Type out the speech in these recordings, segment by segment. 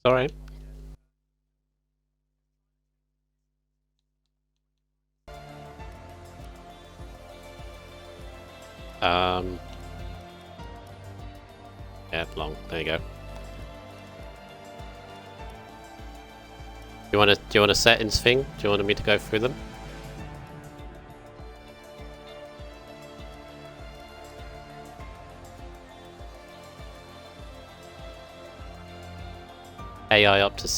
Sorry. Yeah, long. There you go. Do you want a settings thing? Do you want me to go through them? AI up to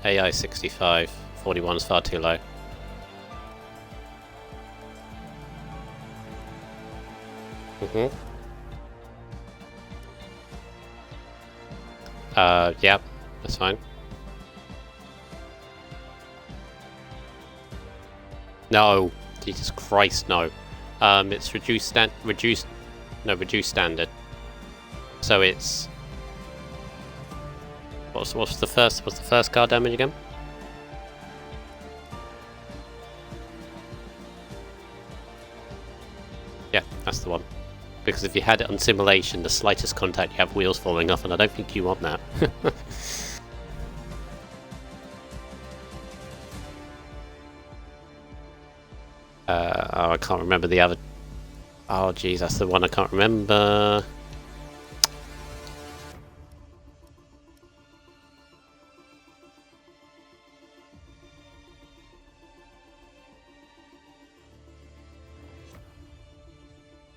AI 65. 41 is far too low. Yeah, that's fine. No, Jesus Christ, no. It's reduced standard. So it's what's the first car damage again? Yeah, that's the one. Because if you had it on simulation, the slightest contact, you have wheels falling off, and I don't think you want that. Oh, I can't remember the other. Oh, geez, that's the one I can't remember.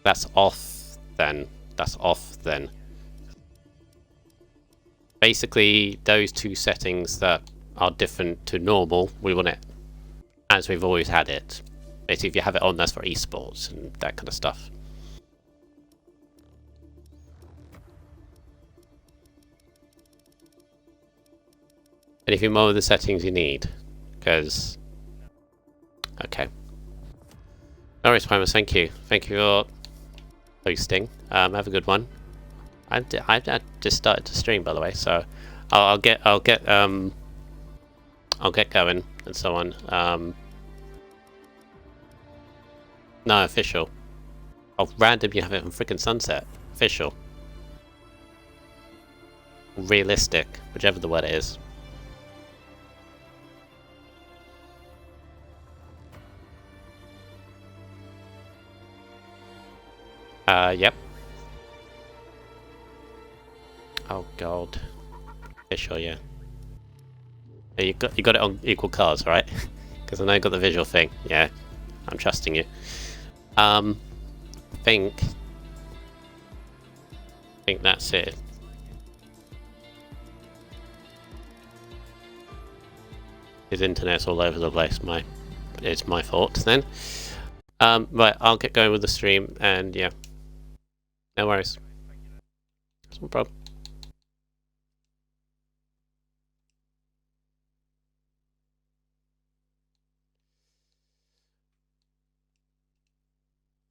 That's off then. That's off then. Basically, those two settings that are different to normal, we want it as we've always had it. Basically, if you have it on, that's for esports and that kind of stuff. Anything more with the settings you need? Because... Okay. No worries, Primus, thank you. Thank you for hosting. Have a good one. I just started to stream, by the way, so I'll get going and so on. No, official. Oh, random, you have it on freaking Sunset. Official. Realistic, whichever the word is. Yep. Oh god. Official, yeah. You got it on equal cars, right? Because I know you got the visual thing. Yeah, I'm trusting you. Think that's it. His internet's all over the place. It's my fault then. Right, I'll get going with the stream, and yeah, no worries. No problem.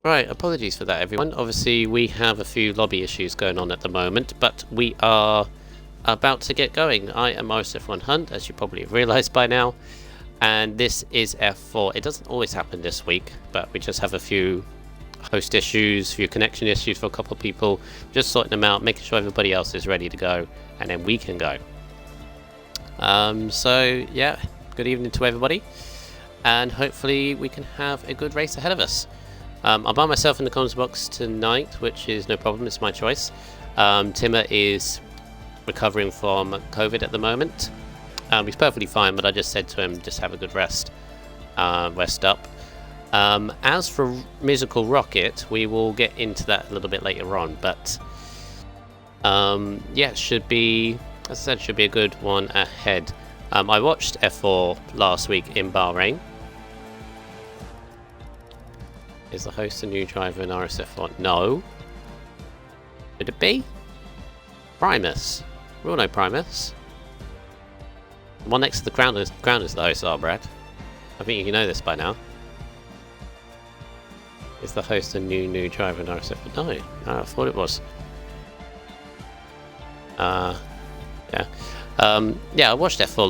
Right, apologies for that, everyone. Obviously, we have a few lobby issues going on at the moment, but we are about to get going. I am RSF1 Hunt, as you probably have realised by now, and this is F4. It doesn't always happen this week, but we just have a few host issues, a few connection issues for a couple of people, just sorting them out, making sure everybody else is ready to go, and then we can go. So, yeah, good evening to everybody, and hopefully we can have a good race ahead of us. I'm by myself in the comms box tonight, which is no problem, it's my choice. Timmer is recovering from COVID at the moment. He's perfectly fine, but I just said to him, just have a good rest. Rest up. As for Musical Rocket, we will get into that a little bit later on, but yeah, should be, as I said, should be a good one ahead. I watched F4 last week in Bahrain. Is the host a new driver in RSF1? No. Could it be? Primus. We all know Primus. The one next to the ground is the host, Brad. I think you know this by now. Is the host a new driver in RSF1? No, I thought it was. Yeah. Yeah, I watched F4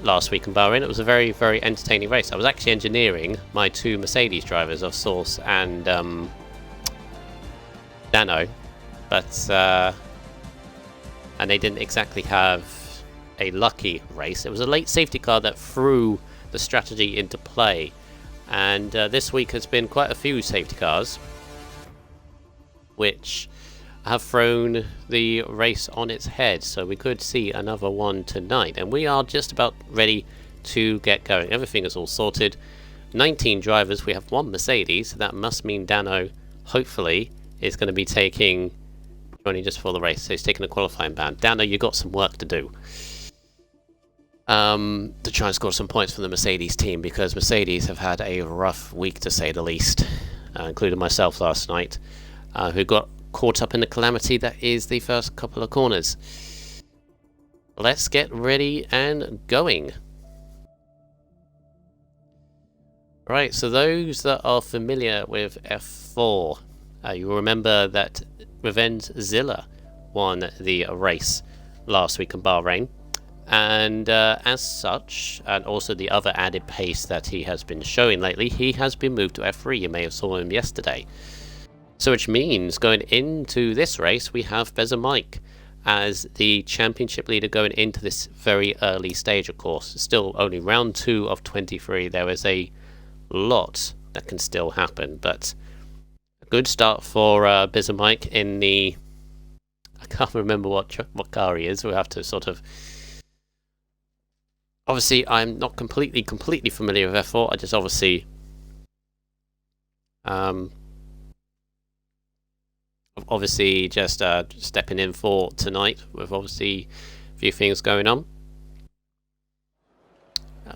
last week in Bahrain. It was a very, very entertaining race. I was actually engineering my two Mercedes drivers of Source and Nano, but and they didn't exactly have a lucky race. It was a late safety car that threw the strategy into play. And this week has been quite a few safety cars which have thrown the race on its head. So we could see another one tonight. And we are just about ready to get going. Everything is all sorted. 19 drivers. We have one Mercedes. That must mean Dano, hopefully, is going to be joining just for the race. So he's taking a qualifying ban. Dano, you've got some work to do. To try and score some points for the Mercedes team, because Mercedes have had a rough week to say the least, including myself last night, who got caught up in the calamity that is the first couple of corners. Let's get ready and going. Right, so those that are familiar with F4, you'll remember that Revenzilla won the race last week in Bahrain. And as such, and also the other added pace that he has been showing lately, he has been moved to F3. You may have saw him yesterday. So which means going into this race, we have Bez and Mike as the championship leader going into this very early stage, of course. Still only round 2 of 23. There is a lot that can still happen, but a good start for Bez and Mike in the... I can't remember what car he is. We'll have to sort of... Obviously, I'm not completely familiar with F4. I just obviously just stepping in for tonight with obviously a few things going on.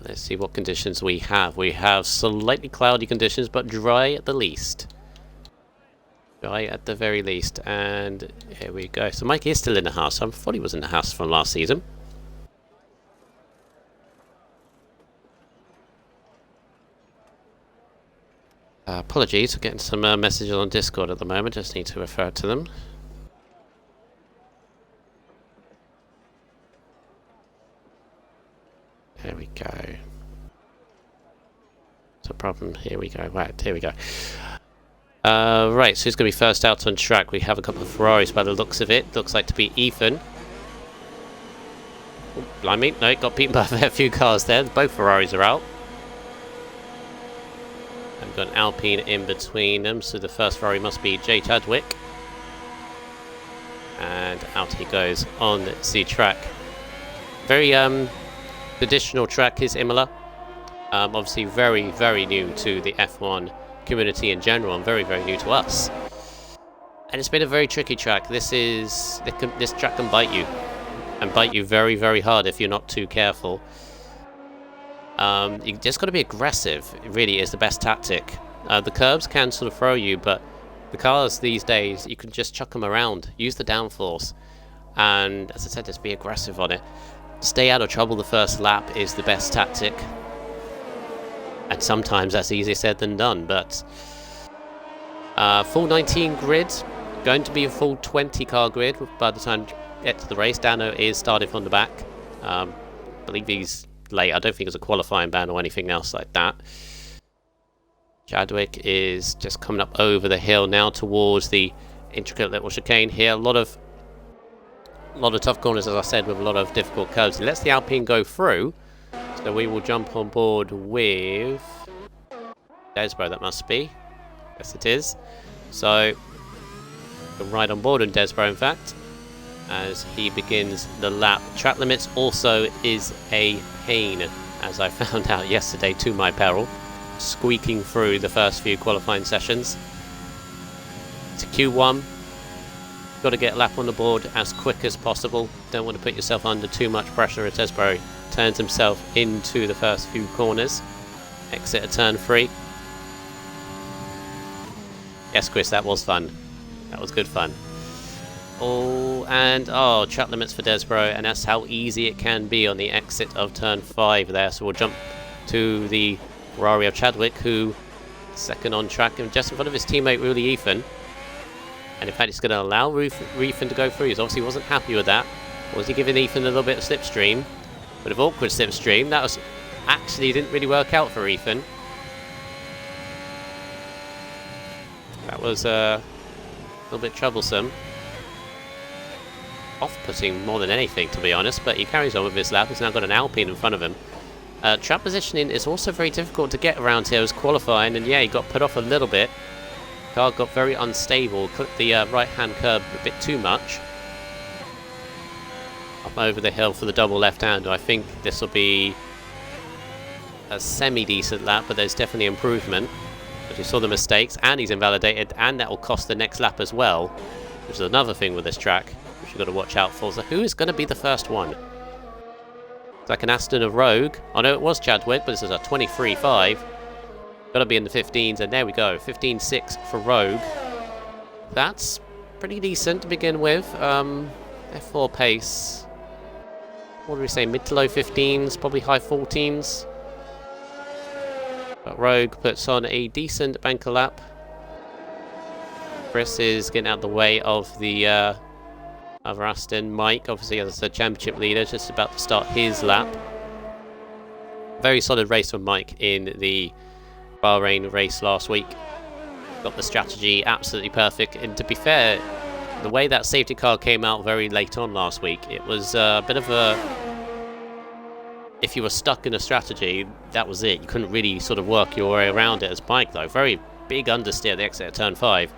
Let's see what conditions we have. We have slightly cloudy conditions, but dry at the least. Dry at the very least. And here we go. So Mike is still in the house. I thought he was in the house from last season. Apologies for getting some messages on Discord at the moment, just need to refer to them. There we go. It's a problem. Here we go. Right, here we go. Right, so who's going to be first out on track? We have a couple of Ferraris by the looks of it. Looks like to be Ethan. Oh, blimey. No, got beaten by a few cars there. Both Ferraris are out. I've got an Alpine in between them, so the first Ferrari must be Jay Chadwick. And out he goes on the track. Very traditional track is Imola. Obviously very, very new to the F1 community in general, and very, very new to us. And it's been a very tricky track. This track can bite you, and bite you very, very hard if you're not too careful. You just got to be aggressive. It really is the best tactic. The curbs can sort of throw you, but the cars these days, you can just chuck them around. Use the downforce. And as I said, just be aggressive on it. Stay out of trouble the first lap is the best tactic. And sometimes that's easier said than done, but... full 19 grid. Going to be a full 20 car grid by the time you get to the race. Dano is started from the back. I believe he's late. I don't think it's a qualifying ban or anything else like that. Chadwick is just coming up over the hill now towards the intricate little chicane here. A lot of tough corners, as I said, with a lot of difficult curves. He lets the Alpine go through, so we will jump on board with Desbro. That must be. Yes, it is. So we'll ride on board on Desbro, in fact, as he begins the lap. Track limits also is a pain, as I found out yesterday to my peril, squeaking through the first few qualifying sessions. To Q1, got to get a lap on the board as quick as possible. Don't want to put yourself under too much pressure as Desbro turns himself into the first few corners. Exit at turn 3. Yes, Chris, that was fun. That was good fun. Track limits for Desbro, and that's how easy it can be on the exit of turn 5 there. So we'll jump to the Ferrari of Chadwick, who second on track and just in front of his teammate Rudy Ethan. And in fact, it's going to allow Ethan to go through. He obviously wasn't happy with that. Was he giving Ethan a little bit of slipstream? But of awkward slipstream, that was actually didn't really work out for Ethan. That was a little bit troublesome. off-putting more than anything, to be honest, but he carries on with his lap. He's now got an Alpine in front of him. Track positioning is also very difficult to get around here as qualifying, and yeah, he got put off a little bit. Car got very unstable, clipped the right-hand curb a bit too much. Up over the hill for the double left-hander. I think this will be a semi-decent lap, but there's definitely improvement. But you saw the mistakes, and he's invalidated, and that will cost the next lap as well, which is another thing with this track which you've got to watch out for. So who is going to be the first one? It's like an Aston of Rogue. I know it was Chadwick, but this is a 23.5. Got to be in the 15s, and there we go, 15.6 for Rogue. That's pretty decent to begin with. F4 pace. What do we say? Mid to low 15s, probably high 14s. But Rogue puts on a decent banker lap. Chris is getting out of the way of the other Aston. Mike, obviously, as a championship leader, just about to start his lap. Very solid race from Mike in the Bahrain race last week. Got the strategy absolutely perfect. And to be fair, the way that safety car came out very late on last week, it was a bit of a... If you were stuck in a strategy, that was it. You couldn't really sort of work your way around it as Mike, though. Very big understeer at the exit of turn 5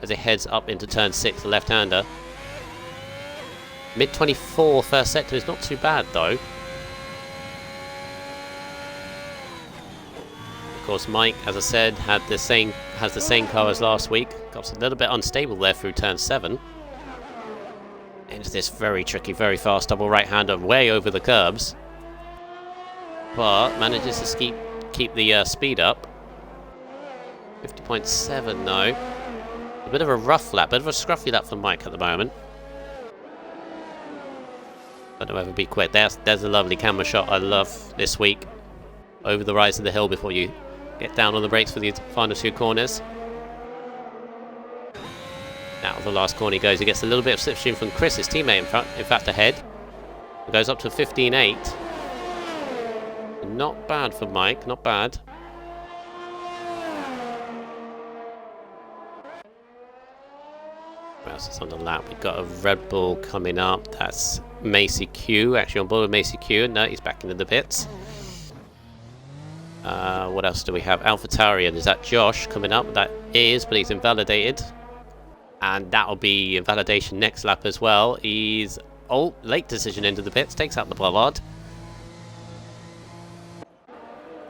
as it heads up into turn 6, the left-hander. Mid-24 first sector is not too bad, though. Of course, Mike, as I said, has the same car as last week. Got a little bit unstable there through turn 7. Into this very tricky, very fast double right-hander way over the curbs. But manages to keep the speed up. 50.7 though. A bit of a rough lap, bit of a scruffy lap for Mike at the moment. Don't know whether it'll be quick. There's a lovely camera shot I love this week. Over the rise of the hill before you get down on the brakes for the final 2 corners. Out of the last corner he goes. He gets a little bit of slipstream from Chris, his teammate in fact ahead. It goes up to 15.8. Not bad for Mike, not bad. What else is on the lap? We've got a Red Bull coming up. That's Macy Q, actually on board with Macy Q. No, he's back into the pits. What else do we have? AlphaTaurian, is that Josh coming up? That is, but he's invalidated. And that'll be invalidation next lap as well. He's... Oh, late decision into the pits, takes out the bollard.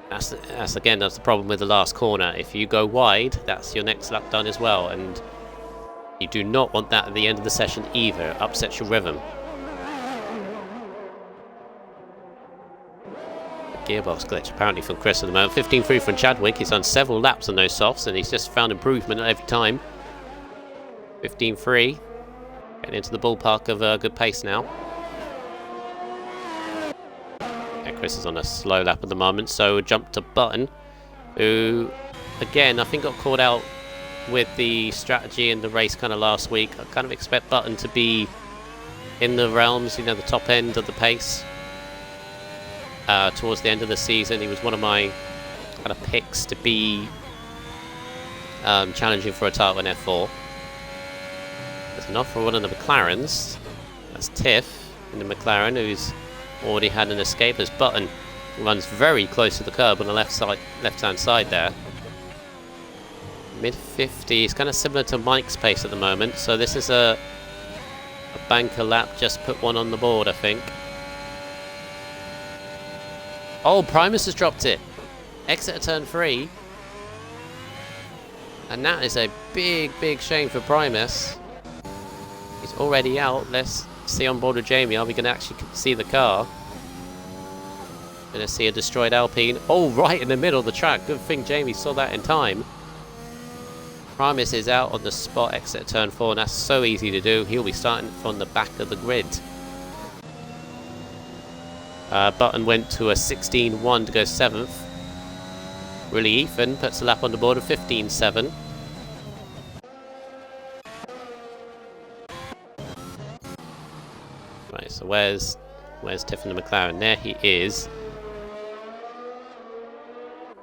That's the problem with the last corner. If you go wide, that's your next lap done as well, and you do not want that at the end of the session either. Upsets your rhythm. Gearbox glitch apparently from Chris at the moment. 15.3 from Chadwick. He's done several laps on those softs, and he's just found improvement every time. 15.3. Getting into the ballpark of a good pace now. Chris is on a slow lap at the moment, so jump to Button, who, again, I think got caught out with the strategy in the race kind of last week. I kind of expect Button to be in the realms, you know, the top end of the pace towards the end of the season. He was one of my kind of picks to be challenging for a title in F4. There's enough for one of the McLarens. That's Tiff in the McLaren, who's already had an escape as Button runs very close to the curb on the left-hand side there. Mid-50s, kind of similar to Mike's pace at the moment. So this is a banker lap, just put one on the board, I think. Oh, Primus has dropped it. Exit at turn 3. And that is a big, big shame for Primus. He's already out. Let's see on board with Jamie. Are we going to actually see the car? Going to see a destroyed Alpine. Oh, right in the middle of the track. Good thing Jamie saw that in time. Primus is out on the spot, exit turn 4, and that's so easy to do. He'll be starting from the back of the grid. Button went to a 16.1 to go 7th. Really, Ethan puts a lap on the board of 15.7. Right, so where's Tiffany McLaren? There he is.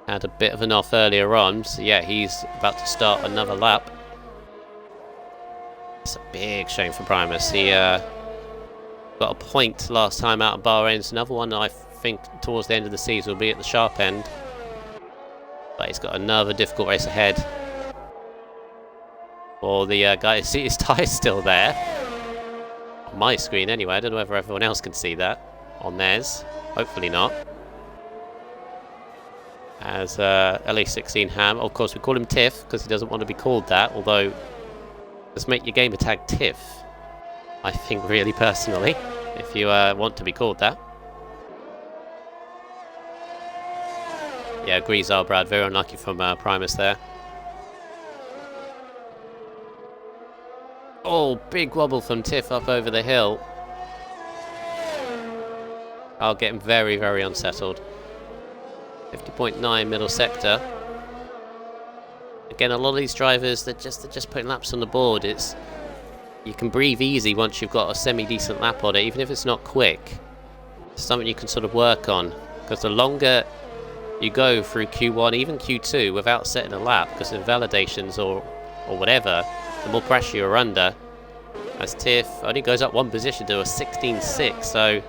Had a bit of an off earlier on, so yeah, he's about to start another lap. It's a big shame for Primus. He Got a point last time out of Bahrain. So another one that I think towards the end of the season will be at the sharp end. But he's got another difficult race ahead. Or the guy, see his tyres still there. On my screen anyway. I don't know whether everyone else can see that on theirs. Hopefully not. As LA16 Ham. Of course, we call him Tiff because he doesn't want to be called that. Although, let's make your gamer tag Tiff. I think really personally, if you want to be called that. Yeah, Greasar Brad, very unlucky from Primus there. Oh, big wobble from Tiff up over the hill. I'll get him very, very unsettled. 50.9 middle sector. Again, a lot of these drivers they're just putting laps on the board. You can breathe easy once you've got a semi-decent lap on it, even if it's not quick. It's something you can sort of work on, because the longer you go through Q1, even Q2, without setting a lap, because of validations or whatever, the more pressure you're under. As Tiff only goes up one position to a 16.6, so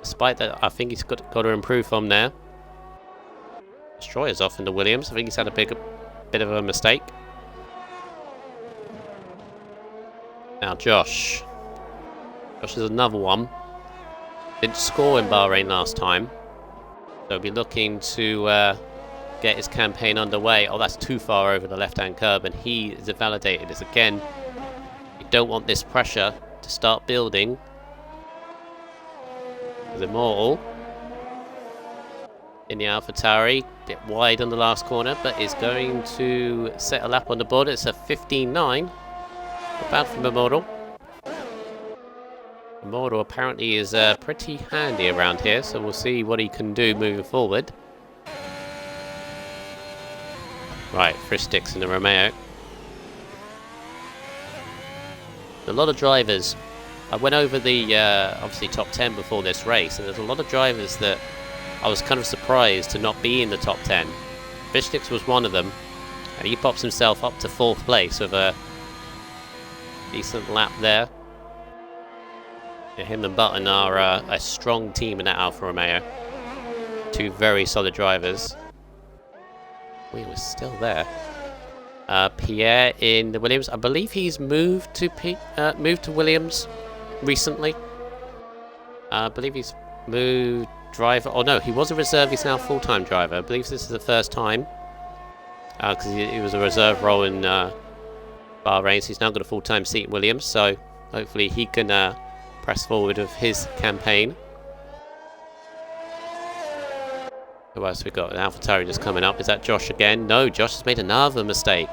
despite that, I think he's got to improve from there. Destroyer's off into Williams. I think he's had a bit of a mistake. Now Josh. Josh is another one. Didn't score in Bahrain last time. So he'll be looking to get his campaign underway. Oh, that's too far over the left-hand curb, and he is validated. As again, you don't want this pressure to start building. There's Immortal in the AlphaTauri, bit wide on the last corner, but is going to set a lap on the board. It's a 15.9. Not bad from Immortal. Immortal apparently is pretty handy around here, so we'll see what he can do moving forward. Right, Frisch sticks in the Romeo. A lot of drivers. I went over the obviously top 10 before this race, and there's a lot of drivers that I was kind of surprised to not be in the top 10. Frisch sticks was one of them, and he pops himself up to 4th place with a decent lap there. Yeah, him and Button are a strong team in that Alfa Romeo. Two very solid drivers. We were still there. Pierre in the Williams. I believe he's moved to Williams recently. I believe he's moved driver. Oh no, he was a reserve. He's now a full-time driver. I believe this is the first time because he was a reserve role in Bahrain. So he's now got a full-time seat in Williams. So hopefully he can press forward with his campaign. Who else we got? An AlphaTauri just coming up. Is that Josh again? No, Josh has made another mistake.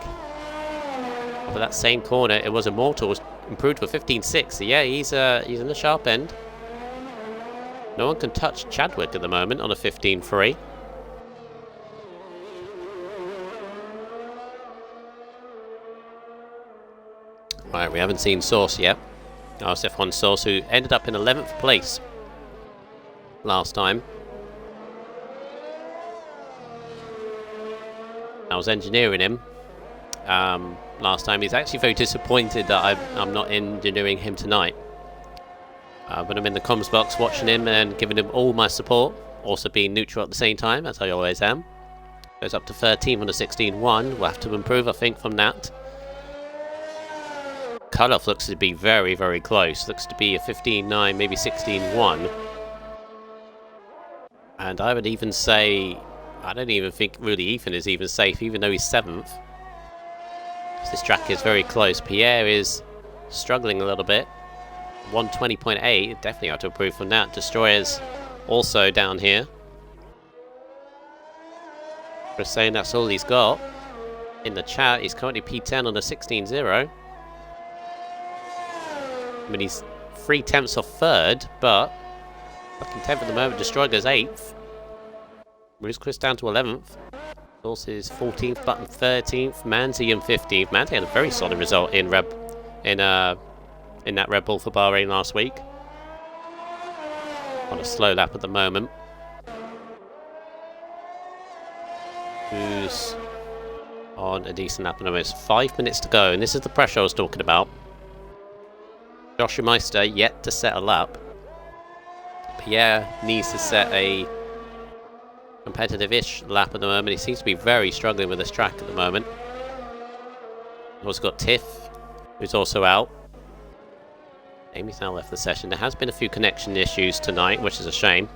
Over that same corner, it was Immortal, improved for 15.6. So yeah, he's in the sharp end. No one can touch Chadwick at the moment on a 15.3. Right, we haven't seen Source yet. RSF1 Source, who ended up in 11th place last time. I was engineering him last time. He's actually very disappointed that I'm not engineering him tonight. But I'm in the comms box watching him and giving him all my support. Also being neutral at the same time, as I always am. Goes up to 13 on the 16.1. We'll have to improve, I think, from that. Cut-off looks to be very, very close. Looks to be a 15.9, maybe 16.1. And I would even say, I don't even think really Ethan is even safe, even though he's 7th. This track is very close. Pierre is struggling a little bit. 120.8, definitely have to improve from that. Destroyer's also down here. We're saying that's all he's got. In the chat, he's currently P10 on a 16.0. I mean, he's 3 tenths off 3rd, but fucking 10th at the moment. Destroyer goes 8th. Moves Chris down to 11th. Source is 14th, Button 13th. Manzi in 15th. Manzi had a very solid result in that Red Bull for Bahrain last week. On a slow lap at the moment. Who's on a decent lap at the moment? 5 minutes to go, and this is the pressure I was talking about. Joshua Meister yet to set a lap. Pierre needs to set a competitive-ish lap at the moment. He seems to be very struggling with this track at the moment. We've also got Tiff, who's also out. Amy's now left the session. There has been a few connection issues tonight, which is a shame.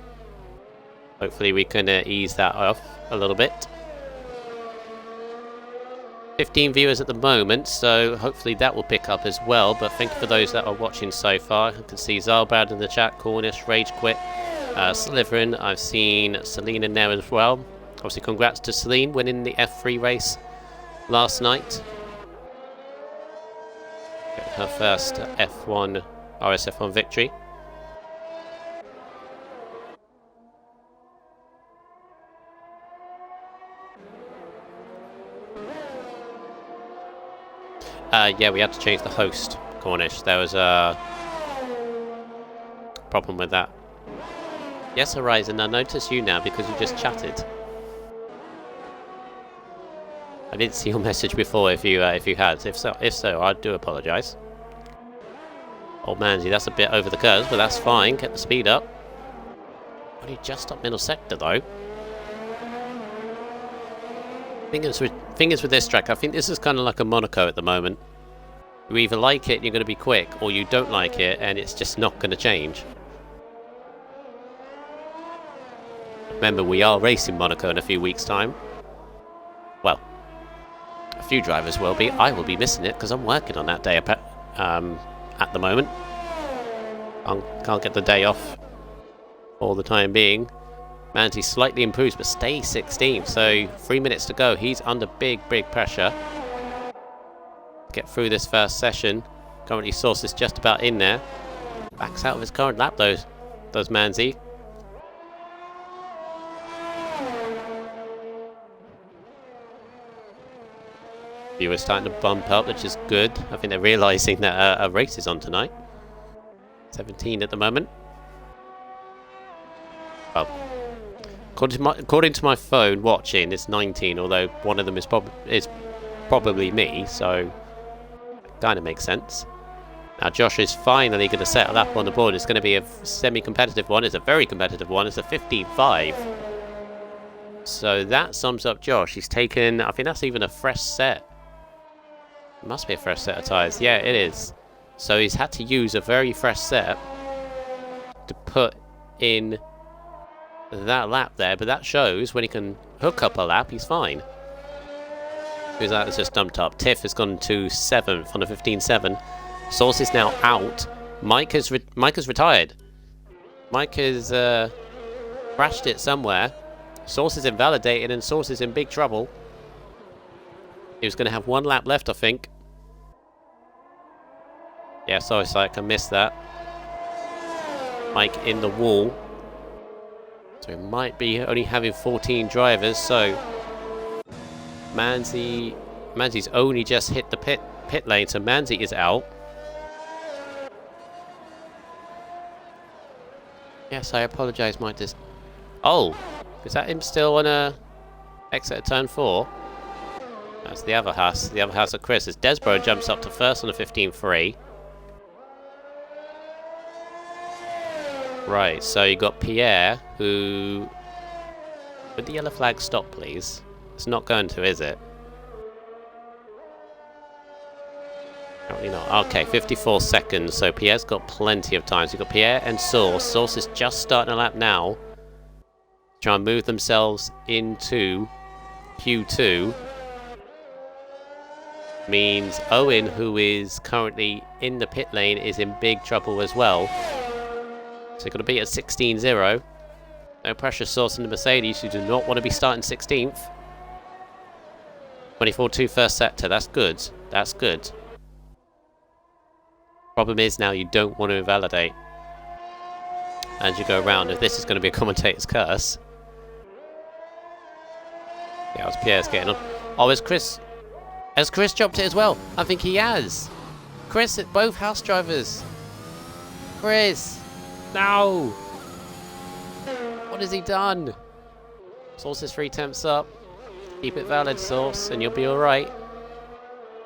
Hopefully we can ease that off a little bit. 15 viewers at the moment, so hopefully that will pick up as well. But thank you for those that are watching so far. I can see Zalbrad in the chat, Cornish, Rage Quit, Slytherin. I've seen Celine in there as well. Obviously, congrats to Celine winning the F3 race last night. Her first F1 RSF1 victory. Yeah, we had to change the host, Cornish. There was a problem with that. Yes, Horizon, I notice you now because you just chatted. I didn't see your message before if you had. If so, I do apologise. Old Manzi, that's a bit over the curves, but that's fine. Get the speed up. Only just up middle sector though. Fingers with this track. I think this is kind of like a Monaco at the moment. You either like it and you're going to be quick, or you don't like it and it's just not going to change. Remember, we are racing Monaco in a few weeks' time. Well, a few drivers will be. I will be missing it because I'm working on that day at the moment. I can't get the day off for the time being. Manzi slightly improves but stays 16th, so 3 minutes to go. He's under big pressure. Get through this first session. Currently Source is just about in there. Backs out of his current lap though, does Manzi. Viewers starting to bump up, which is good. I think they're realising that a race is on tonight. 17 at the moment. Oh. According to my phone watching, it's 19, although one of them is probably me, so kind of makes sense. Now Josh is finally going to set a lap on the board. It's going to be a semi-competitive one. It's a very competitive one. It's a 15.5. So that sums up Josh. He's taken, I think that's even a fresh set. It must be a fresh set of tyres. Yeah, it is. So he's had to use a very fresh set to put in that lap there, but that shows when he can hook up a lap, he's fine. Because that is just dumped up. Tiff has gone to 7th on a 15.7. Source is now out. Mike has retired. Mike has crashed it somewhere. Source is invalidated and Source is in big trouble. He was going to have one lap left, I think. Yeah, sorry, Syke, I missed that. Mike in the wall. So it might be only having 14 drivers, so Manzi's only just hit the pit lane, so Manzi is out. Yes, I apologise, Mike. Oh, is that him still on a exit at turn 4? That's the other Haas. The other Haas of Chris as Desborough jumps up to first on a 15.3. Right, so you got Pierre, who... Would the yellow flag stop, please? It's not going to, is it? Apparently not. Okay, 54 seconds, so Pierre's got plenty of time. So you've got Pierre and Source. Source is just starting a lap now. Try and move themselves into Q2. Means Owen, who is currently in the pit lane, is in big trouble as well. So you've got to be at 16.0. No pressure, Source in the Mercedes. You do not want to be starting 16th. 24.2 first sector. That's good. That's good. Problem is now you don't want to invalidate as you go around. If this is going to be a commentator's curse. Yeah, how's Pierre's getting on? Oh, has Chris dropped it as well? I think he has. Chris, both house drivers. Chris. No! What has he done? Source is 3 temps up. Keep it valid, Source, and you'll be alright.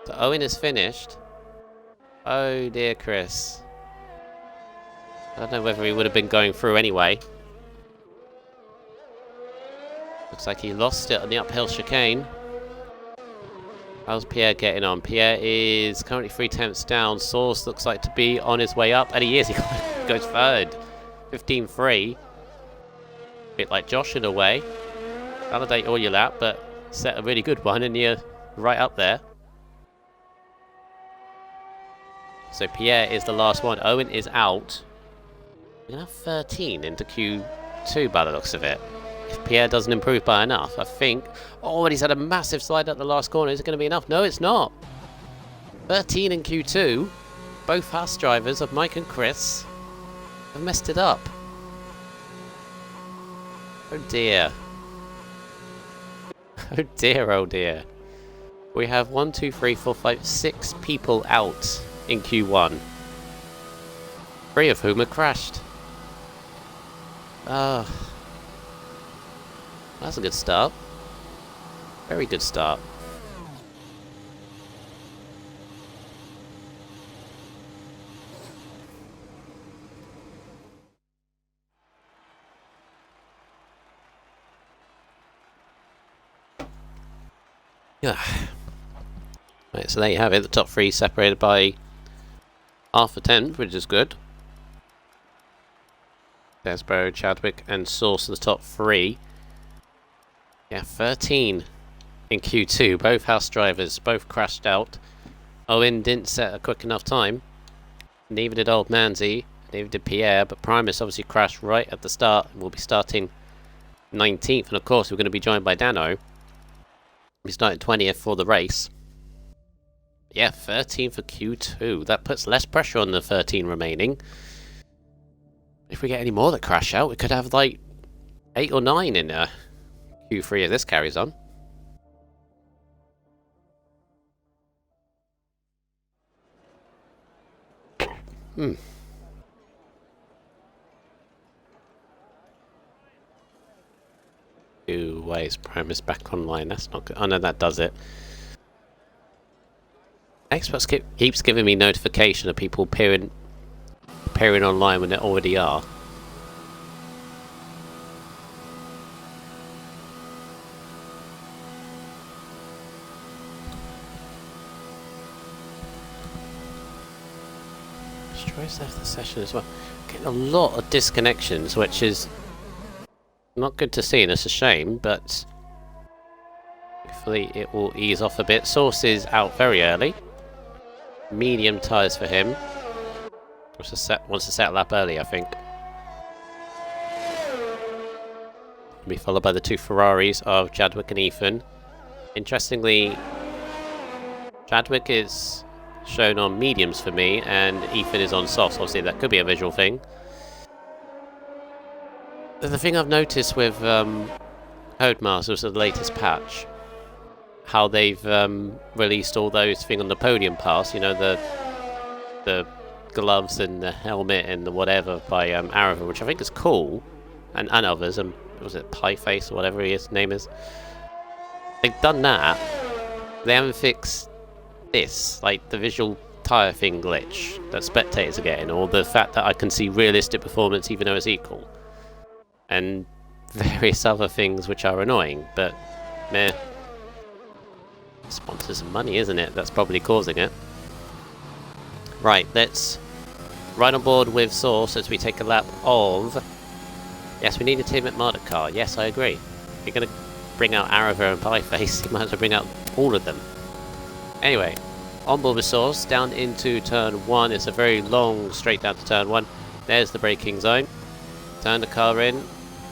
So Owen is finished. Oh dear, Chris. I don't know whether he would have been going through anyway. Looks like he lost it on the uphill chicane. How's Pierre getting on? Pierre is currently 3/10 down. Source looks like to be on his way up, and he is. He goes third. 15.3. Bit like Josh in a way. Validate all your lap, but set a really good one, and you're right up there. So Pierre is the last one. Owen is out. We're going to have 13 into Q2 by the looks of it. If Pierre doesn't improve by enough, I think... Oh, and he's had a massive slide at the last corner. Is it going to be enough? No, it's not. 13 in Q2. Both Haas drivers of Mike and Chris have messed it up. Oh dear. Oh dear, oh dear. We have 1, 2, 3, 4, 5, 6 people out in Q1. 3 of whom have crashed. Ah. That's a good start. Very good start. Yeah. Right, so there you have it. The top 3 separated by half a tenth, which is good. Desborough, Chadwick, and Source are the top 3. Yeah, 13 in Q2. Both house drivers, both crashed out. Owen didn't set a quick enough time. Neither did Old Manzi. Neither did Pierre. But Primus obviously crashed right at the start. We'll be starting 19th. And of course, we're going to be joined by Dano. We started 20th for the race. Yeah, 13 for Q2. That puts less pressure on the 13 remaining. If we get any more that crash out, we could have like 8 or 9 in Q3 if this carries on. Why is Primus back online? That's not good. Oh no, that does it. Xbox keeps giving me notification of people appearing online when they already are. Destroys left the session as well. Getting a lot of disconnections, which is not good to see, and it's a shame, but hopefully it will ease off a bit. Source is out very early. Medium tyres for him. Wants to set a lap early, I think. Will be followed by the 2 Ferraris of Chadwick and Ethan. Interestingly, Chadwick is shown on mediums for me, and Ethan is on softs. Obviously, that could be a visual thing. The thing I've noticed with Codemasters of the latest patch, how they've released all those things on the podium pass, you know, the gloves and the helmet and the whatever by Aravan, which I think is cool, and others, and was it Pieface or whatever his name is. They've done that. They haven't fixed this, like the visual tyre thing glitch that spectators are getting, or the fact that I can see realistic performance even though it's equal, and various other things which are annoying, but meh. Sponsors and money, isn't it? That's probably causing it. Right, let's ride on board with Source as we take a lap of... Yes, we need a Team at Marda car. Yes, I agree. If you're going to bring out Arava and Pieface, you might as well bring out all of them. Anyway, on board with Source, down into turn 1. It's a very long straight down to turn 1. There's the braking zone. Turn the car in.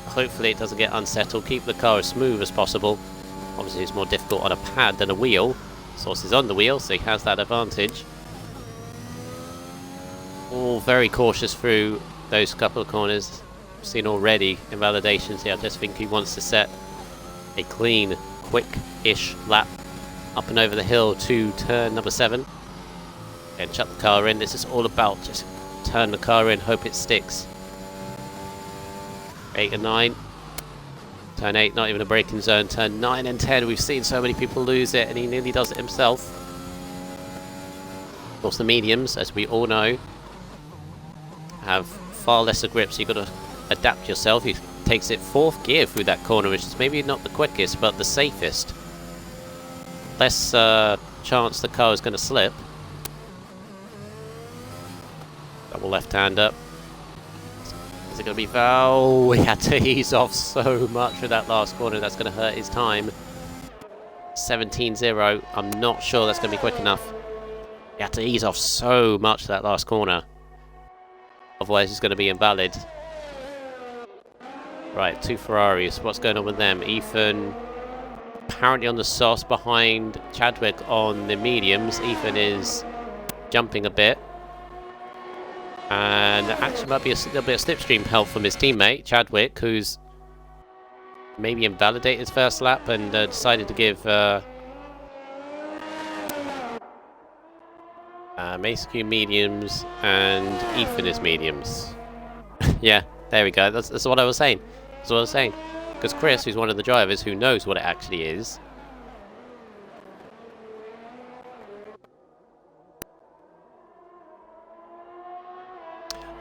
Hopefully it doesn't get unsettled. Keep the car as smooth as possible. Obviously it's more difficult on a pad than a wheel. Source is on the wheel, so he has that advantage. All very cautious through those couple of corners. I've seen already invalidations here. I just think he wants to set a clean, quick-ish lap up and over the hill to turn number 7. And shut the car in. This is all about just turn the car in, hope it sticks. 8 and 9. Turn 8, not even a braking zone. Turn 9 and 10. We've seen so many people lose it, and he nearly does it himself. Of course, the mediums, as we all know, have far lesser grip, so you've got to adapt yourself. He takes it 4th gear through that corner, which is maybe not the quickest, but the safest. Less chance the car is going to slip. Double left hand up. Is it going to be foul? He had to ease off so much with that last corner. That's going to hurt his time. 17-0. I'm not sure that's going to be quick enough. He had to ease off so much that last corner. Otherwise, he's going to be invalid. Right, 2 Ferraris. What's going on with them? Ethan apparently on the sauce behind Chadwick on the mediums. Ethan is jumping a bit. And actually might be a little bit of slipstream help from his teammate, Chadwick, who's maybe invalidated his first lap and decided to give Mace-Q mediums and Ethan is mediums. Yeah, there we go. That's what I was saying. That's what I was saying. Because Chris, who's one of the drivers who knows what it actually is.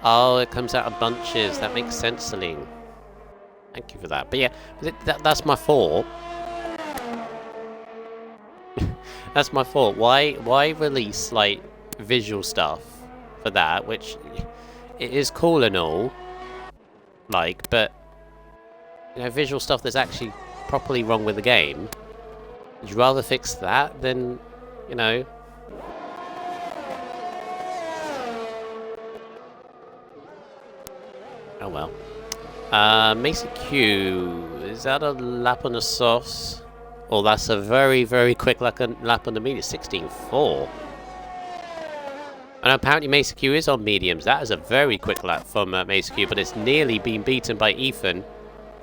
Oh, it comes out of bunches. That makes sense, Celine. Thank you for that. But yeah, that's my fault. That's my fault. Why release, like, visual stuff for that, which it is cool and all, like, but, you know, visual stuff that's actually properly wrong with the game. Would you rather fix that than, you know... Oh well. Macy Q, is that a lap on the softs? Oh, that's a very, very quick lap on the medium. 16.4. And apparently Macy Q is on mediums. That is a very quick lap from Macy Q, but it's nearly been beaten by Ethan,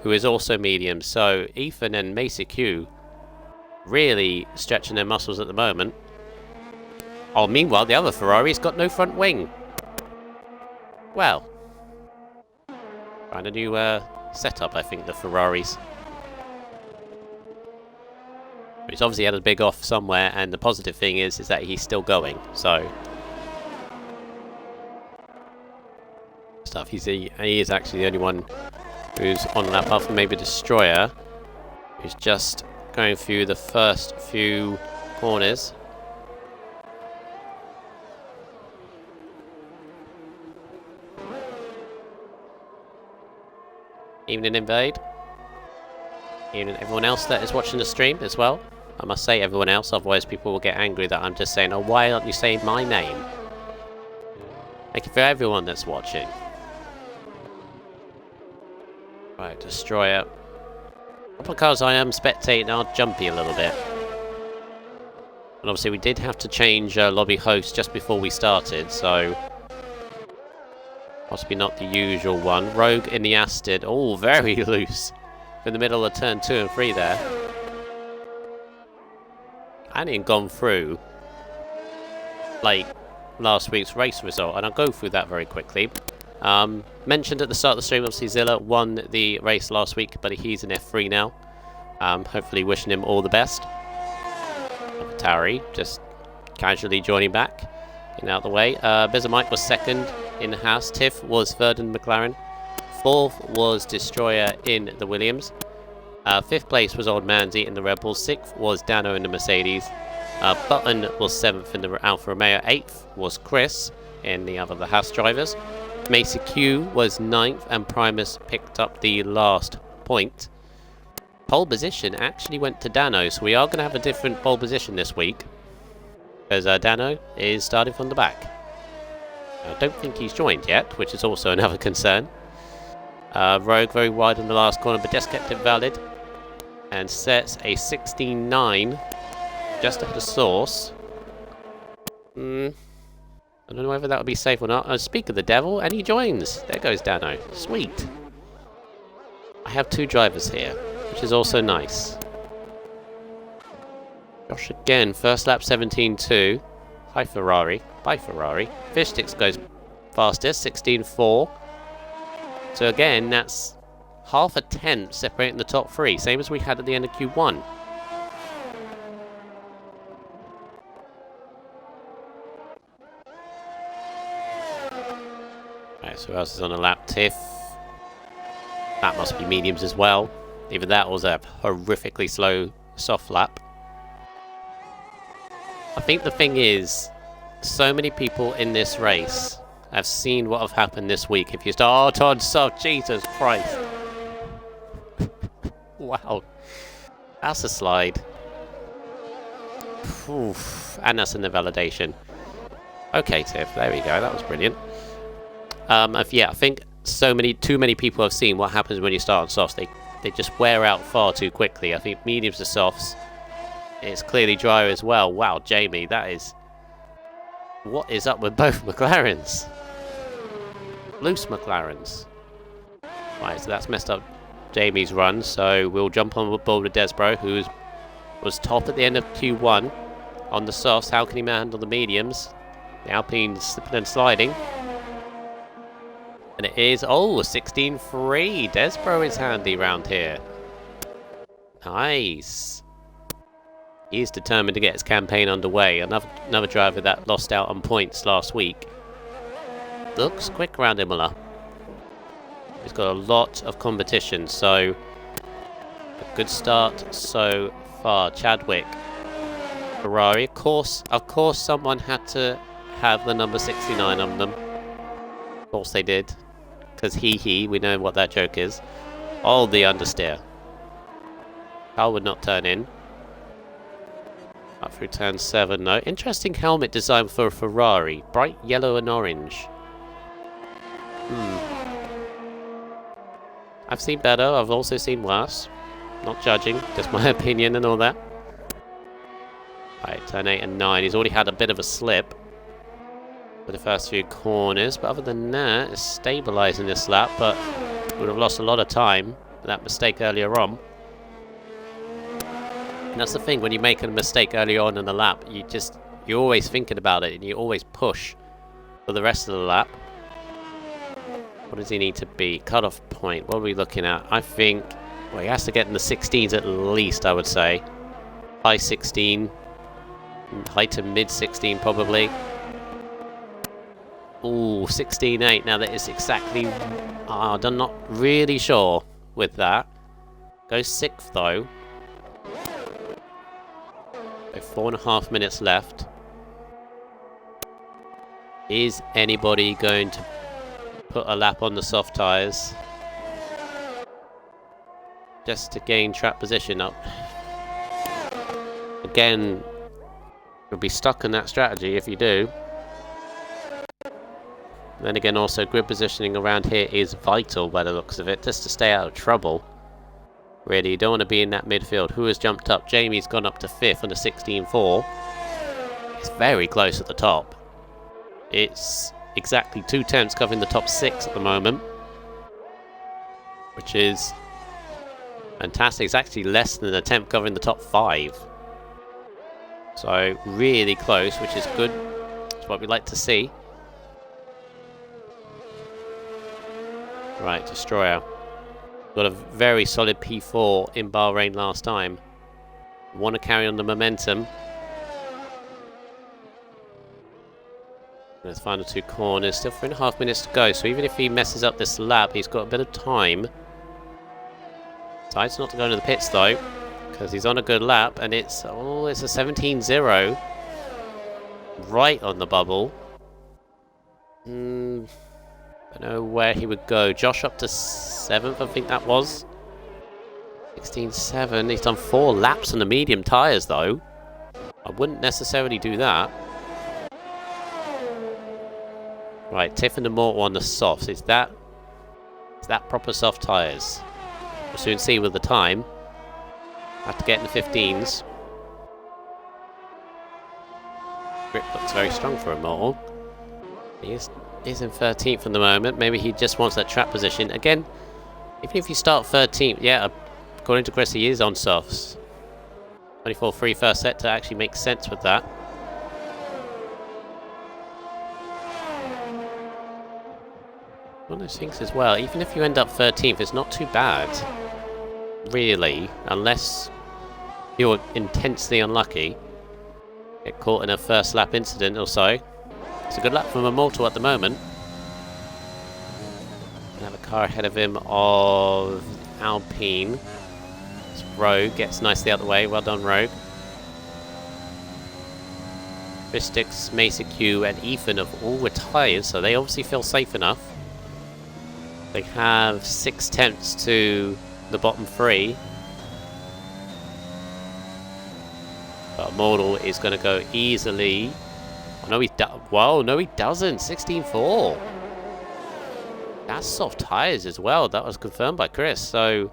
who is also medium. So Ethan and Macy Q really stretching their muscles at the moment. Oh, meanwhile, the other Ferrari's got no front wing. Well. Find a new setup, I think, the Ferraris. He's obviously had a big off somewhere, and the positive thing is that he's still going. So, stuff. He is actually the only one who's on that, apart from maybe Destroyer, who's just going through the first few corners. Evening Invade. Evening everyone else that is watching the stream as well. I must say everyone else, otherwise people will get angry that I'm just saying, oh, why aren't you saying my name? Thank you for everyone that's watching. Right, Destroyer. Because I am spectating, I'll jumpy a little bit. And obviously we did have to change lobby host just before we started, so... possibly not the usual one. Rogue in the Aston. Oh, very loose. In the middle of turn 2 and 3 there. I hadn't even gone through, like, last week's race result. And I'll go through that very quickly. Mentioned at the start of the stream, obviously Zilla won the race last week, but he's in F3 now. Hopefully wishing him all the best. Tari just casually joining back. Getting out of the way. Bizamite was second in the house. Tiff was third in McLaren. Fourth was Destroyer in the Williams. Fifth place was Old Manzi in the Red Bull. Sixth was Dano in the Mercedes. Button was seventh in the Alfa Romeo. Eighth was Chris in the other the Haas drivers. Macy Q was ninth, and Primus picked up the last point. Pole position actually went to Dano, so we are going to have a different pole position this week, because Dano is starting from the back. I don't think he's joined yet, which is also another concern. Rogue very wide in the last corner, but just kept it valid. And sets a 16.9 just ahead of Source. I don't know whether that would be safe or not. Speak of the devil, and he joins. There goes Dano. Sweet. I have two drivers here, which is also nice. Josh again, first lap 17.2. Hi Ferrari. Bye Ferrari. Fishsticks goes fastest, 16.4. So again, that's half a tenth separating the top three, same as we had at the end of Q1. Right, Right, so who else is on a lap? Tiff. That must be mediums as well. Even that was a horrifically slow soft lap. I think the thing is, so many people in this race have seen what have happened this week. If you start on soft, Jesus Christ. Wow. That's a slide. Oof. And that's in the validation. Okay, Tiff, there we go. That was brilliant. Yeah, I think too many people have seen what happens when you start on softs. They just wear out far too quickly. I think mediums to softs, it's clearly drier as well. Wow, Jamie, that is... What is up with both McLarens? Loose McLarens. Right, so that's messed up Jamie's run. So we'll jump on board with Desbro, who was top at the end of Q1 on the softs. How can he handle the mediums? The Alpine's slipping and sliding. And it is, 16-3. Desbro is handy round here. Nice. He's determined to get his campaign underway. Another driver that lost out on points last week. Looks quick around Imola. He's got a lot of competition, so a good start so far. Chadwick, Ferrari. Of course someone had to have the number 69 on them. Of course they did. Because we know what that joke is. Oh, the understeer. Car would not turn in. Up through turn 7, no. Interesting helmet design for a Ferrari. Bright yellow and orange. I've seen better, I've also seen worse. Not judging, just my opinion and all that. Right, turn 8 and 9. He's already had a bit of a slip for the first few corners, but other than that, it's stabilising this lap, but would have lost a lot of time with that mistake earlier on. And that's the thing, when you make a mistake early on in the lap, you're always thinking about it, and you always push for the rest of the lap. What does he need to be? Cut-off point, what are we looking at? I think, well, he has to get in the 16s at least, I would say. High 16, high to mid 16 probably. Ooh, 16.8. Now that is exactly... I'm not really sure with that. Goes 6th though. So 4.5 minutes left. Is anybody going to put a lap on the soft tyres? Just to gain track position up. Again, you'll be stuck in that strategy if you do. Then again, also grid positioning around here is vital by the looks of it, just to stay out of trouble. Really, you don't want to be in that midfield. Who has jumped up? Jamie's gone up to 5th on the 16.4. It's very close at the top. It's exactly 2 tenths covering the top 6 at the moment, which is fantastic. It's actually less than a tenth covering the top 5. So really close, which is good. It's what we like to see. Right, Destroyer. Got a very solid P4 in Bahrain last time. Want to carry on the momentum. There's final 2 corners. Still 3.5 minutes to go. So even if he messes up this lap, he's got a bit of time. Decides not to go into the pits though, because he's on a good lap, and it's a 17.0. Right on the bubble. I don't know where he would go. Josh up to 7th, I think that was. 16.7. He's done 4 laps on the medium tyres, though. I wouldn't necessarily do that. Right, Tiff and Immortal on the softs. Is that proper soft tyres? We'll soon see with the time. Have to get in the 15s. Grip looks very strong for Immortal. He is in 13th at the moment. Maybe he just wants that track position. Again, even if you start 13th, yeah, according to Chris, he is on softs. 24.3 first set to actually make sense with that. One of those things as well, even if you end up 13th, it's not too bad, really, unless you're intensely unlucky. Get caught in a first lap incident or so. It's a good lap from Immortal at the moment. car ahead of him of Alpine. It's Rogue gets nicely out of the way. Well done, Rogue. Fistix, Mesa Q, and Ethan have all retired, so they obviously feel safe enough. They have 6 tenths to the bottom 3. But Immortal is going to go easily. Oh, no, whoa, no, he doesn't. 16.4. That's soft tyres as well. That was confirmed by Chris. So,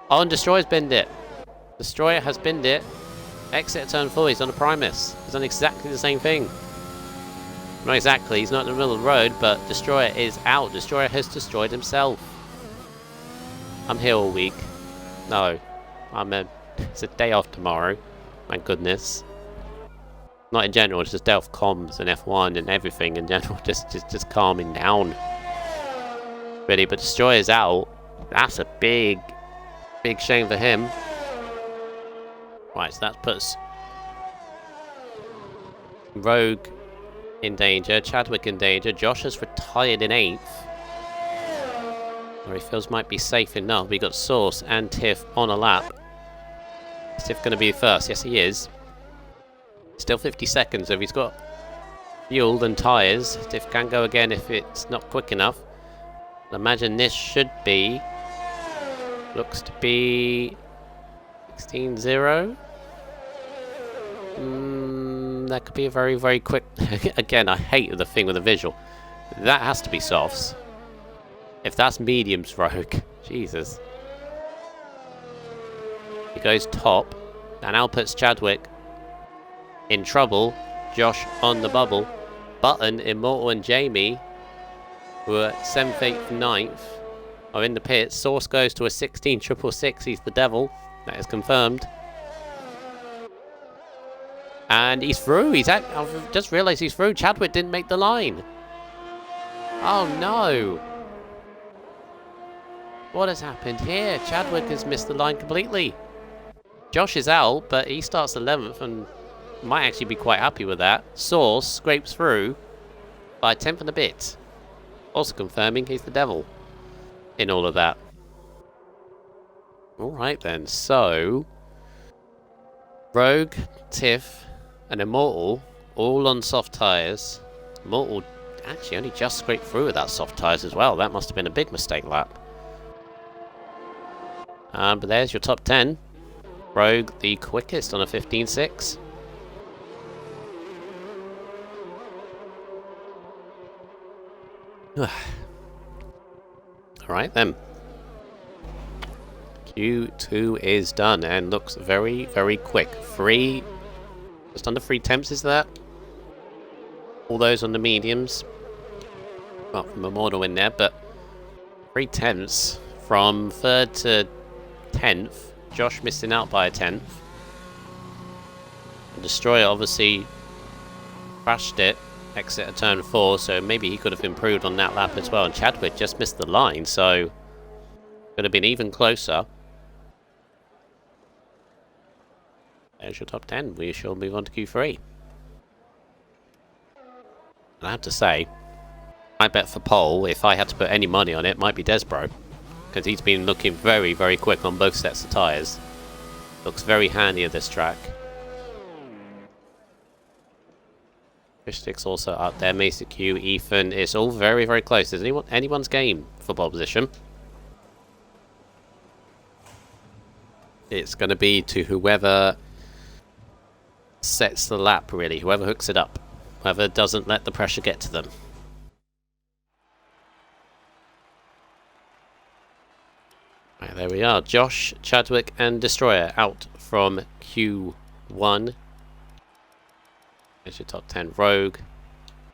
oh, and Destroyer's binned it. Destroyer has binned it. Exit at turn 4. He's on a Primus. He's done exactly the same thing. Not exactly. He's not in the middle of the road, but Destroyer is out. Destroyer has destroyed himself. I'm here all week. No, it's a day off tomorrow. Thank goodness. Not in general, it's just day off comms and F1 and everything in general. Just calming down. Really, but Destroyer's out. That's a big shame for him. Right, so that puts Rogue in danger, Chadwick in danger. Josh has retired in 8th. Where he feels might be safe enough. We got Source and Tiff on a lap. Is Tiff going to be first? Yes, he is. Still 50 seconds. If he's got fuel and tyres, Tiff can go again if it's not quick enough. I imagine this should be... looks to be... 16.0. That could be a very, very quick... Again, I hate the thing with the visual. That has to be softs. If that's mediums, Rogue. Jesus. He goes top. And now puts Chadwick in trouble. Josh on the bubble. Button, Immortal and Jamie, who are 7th, 8th, 9th, are in the pits. Source goes to a 16.666. He's the devil. That is confirmed. And he's through. I've just realised he's through. Chadwick didn't make the line. Oh no. What has happened here? Chadwick has missed the line completely. Josh is out, but he starts 11th and might actually be quite happy with that. Source scrapes through by 10th and a bit. Also confirming he's the devil in all of that. Alright then, so Rogue, Tiff, and Immortal all on soft tyres. Immortal actually only just scraped through with that soft tyres as well. That must have been a big mistake lap. But there's your top 10. Rogue the quickest on a 15.6. Alright then. Q2 is done and looks very, very quick. Just under 3 temps is that? All those on the mediums. Well, from a model in there, but 3 temps from 3rd to 10th. Josh missing out by a 10th. The Destroyer obviously crashed it. Exit at turn 4, so maybe he could have improved on that lap as well. And Chadwick just missed the line, so could have been even closer. There's your top 10. We shall move on to Q3. And I have to say, I bet for pole, if I had to put any money on it, might be Desbro. Because he's been looking very, very quick on both sets of tyres. Looks very handy at this track. Fishstick's also up there. Mesa Q, Ethan. It's all very, very close. Is anyone's game for pole position? It's going to be to whoever sets the lap, really. Whoever hooks it up. Whoever doesn't let the pressure get to them. Right, there we are. Josh, Chadwick, and Destroyer out from Q1. There's your top 10. Rogue,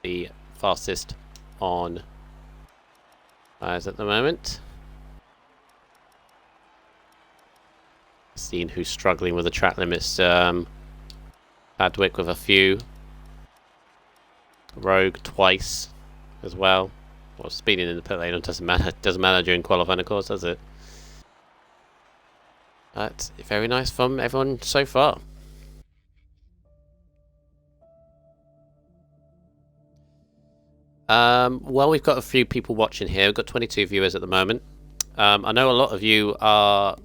the fastest on tyres at the moment. Seeing who's struggling with the track limits. Chadwick with a few. Rogue twice as well. Well, speeding in the pit lane doesn't matter during qualifying, of course, does it? But very nice from everyone so far. Well, we've got a few people watching here. We've got 22 viewers at the moment. I know a lot of you are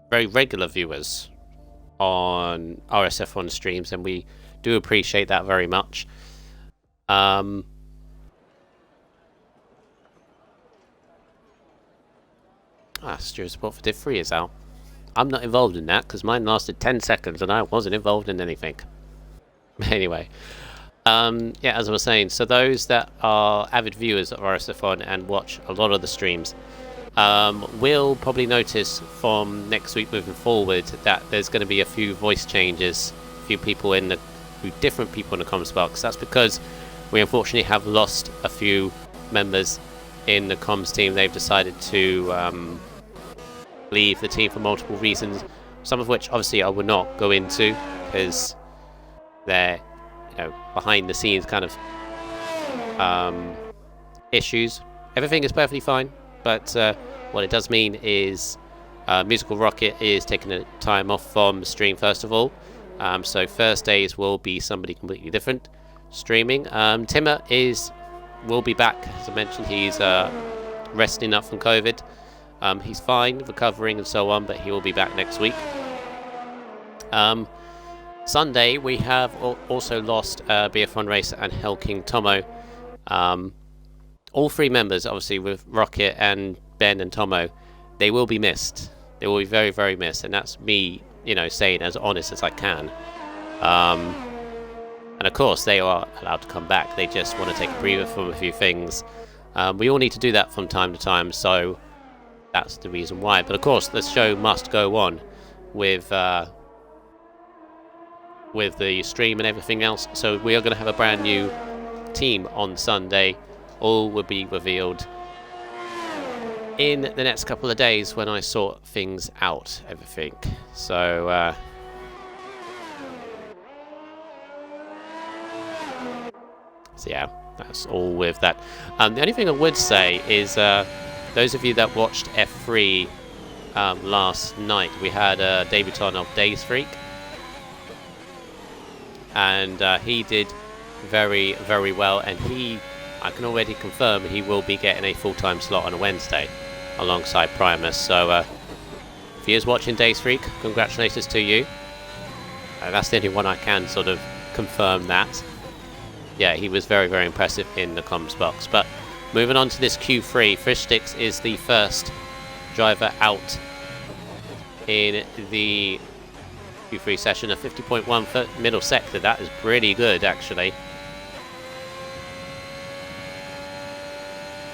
very regular viewers on RSF1 streams, and we do appreciate that very much. Stuart support for Div 3 is out. I'm not involved in that because mine lasted 10 seconds and I wasn't involved in anything. Anyway, yeah, as I was saying, so those that are avid viewers of RSF1 and watch a lot of the streams will probably notice from next week moving forward that there's going to be a few voice changes, a few different people in the comms box. That's because we unfortunately have lost a few members in the comms team. They've decided to leave the team for multiple reasons, some of which obviously I will not go into because they're, behind the scenes kind of issues. Everything is perfectly fine, but what it does mean is Musical Rocket is taking a time off from the stream first of all. So Thursdays will be somebody completely different streaming. Timmer will be back, as I mentioned. He's resting up from COVID. He's fine, recovering and so on, but he will be back next week. Sunday, we have also lost BF1 Racer and Hell King Tomo. All three members, obviously, with Rocket and Ben and Tomo, they will be missed. They will be very, very missed, and that's me, saying as honest as I can. And of course, they are allowed to come back. They just want to take a breather from a few things. We all need to do that from time to time, so that's the reason why. But of course, the show must go on with the stream and everything else. So we are going to have a brand new team on Sunday. All will be revealed in the next couple of days when I sort things out, everything. So yeah, that's all with that. The only thing I would say is those of you that watched F3 last night, we had a debutant of Days Freak, and he did very, very well, and I can already confirm he will be getting a full-time slot on a Wednesday alongside Primus. So if he is watching Days Freak, congratulations to you. That's the only one I can sort of confirm that. Yeah, he was very, very impressive in the comms box. But moving on to this Q3, Fishsticks is the first driver out in the Q3 session. A 50.1 middle sector. That is pretty good, actually.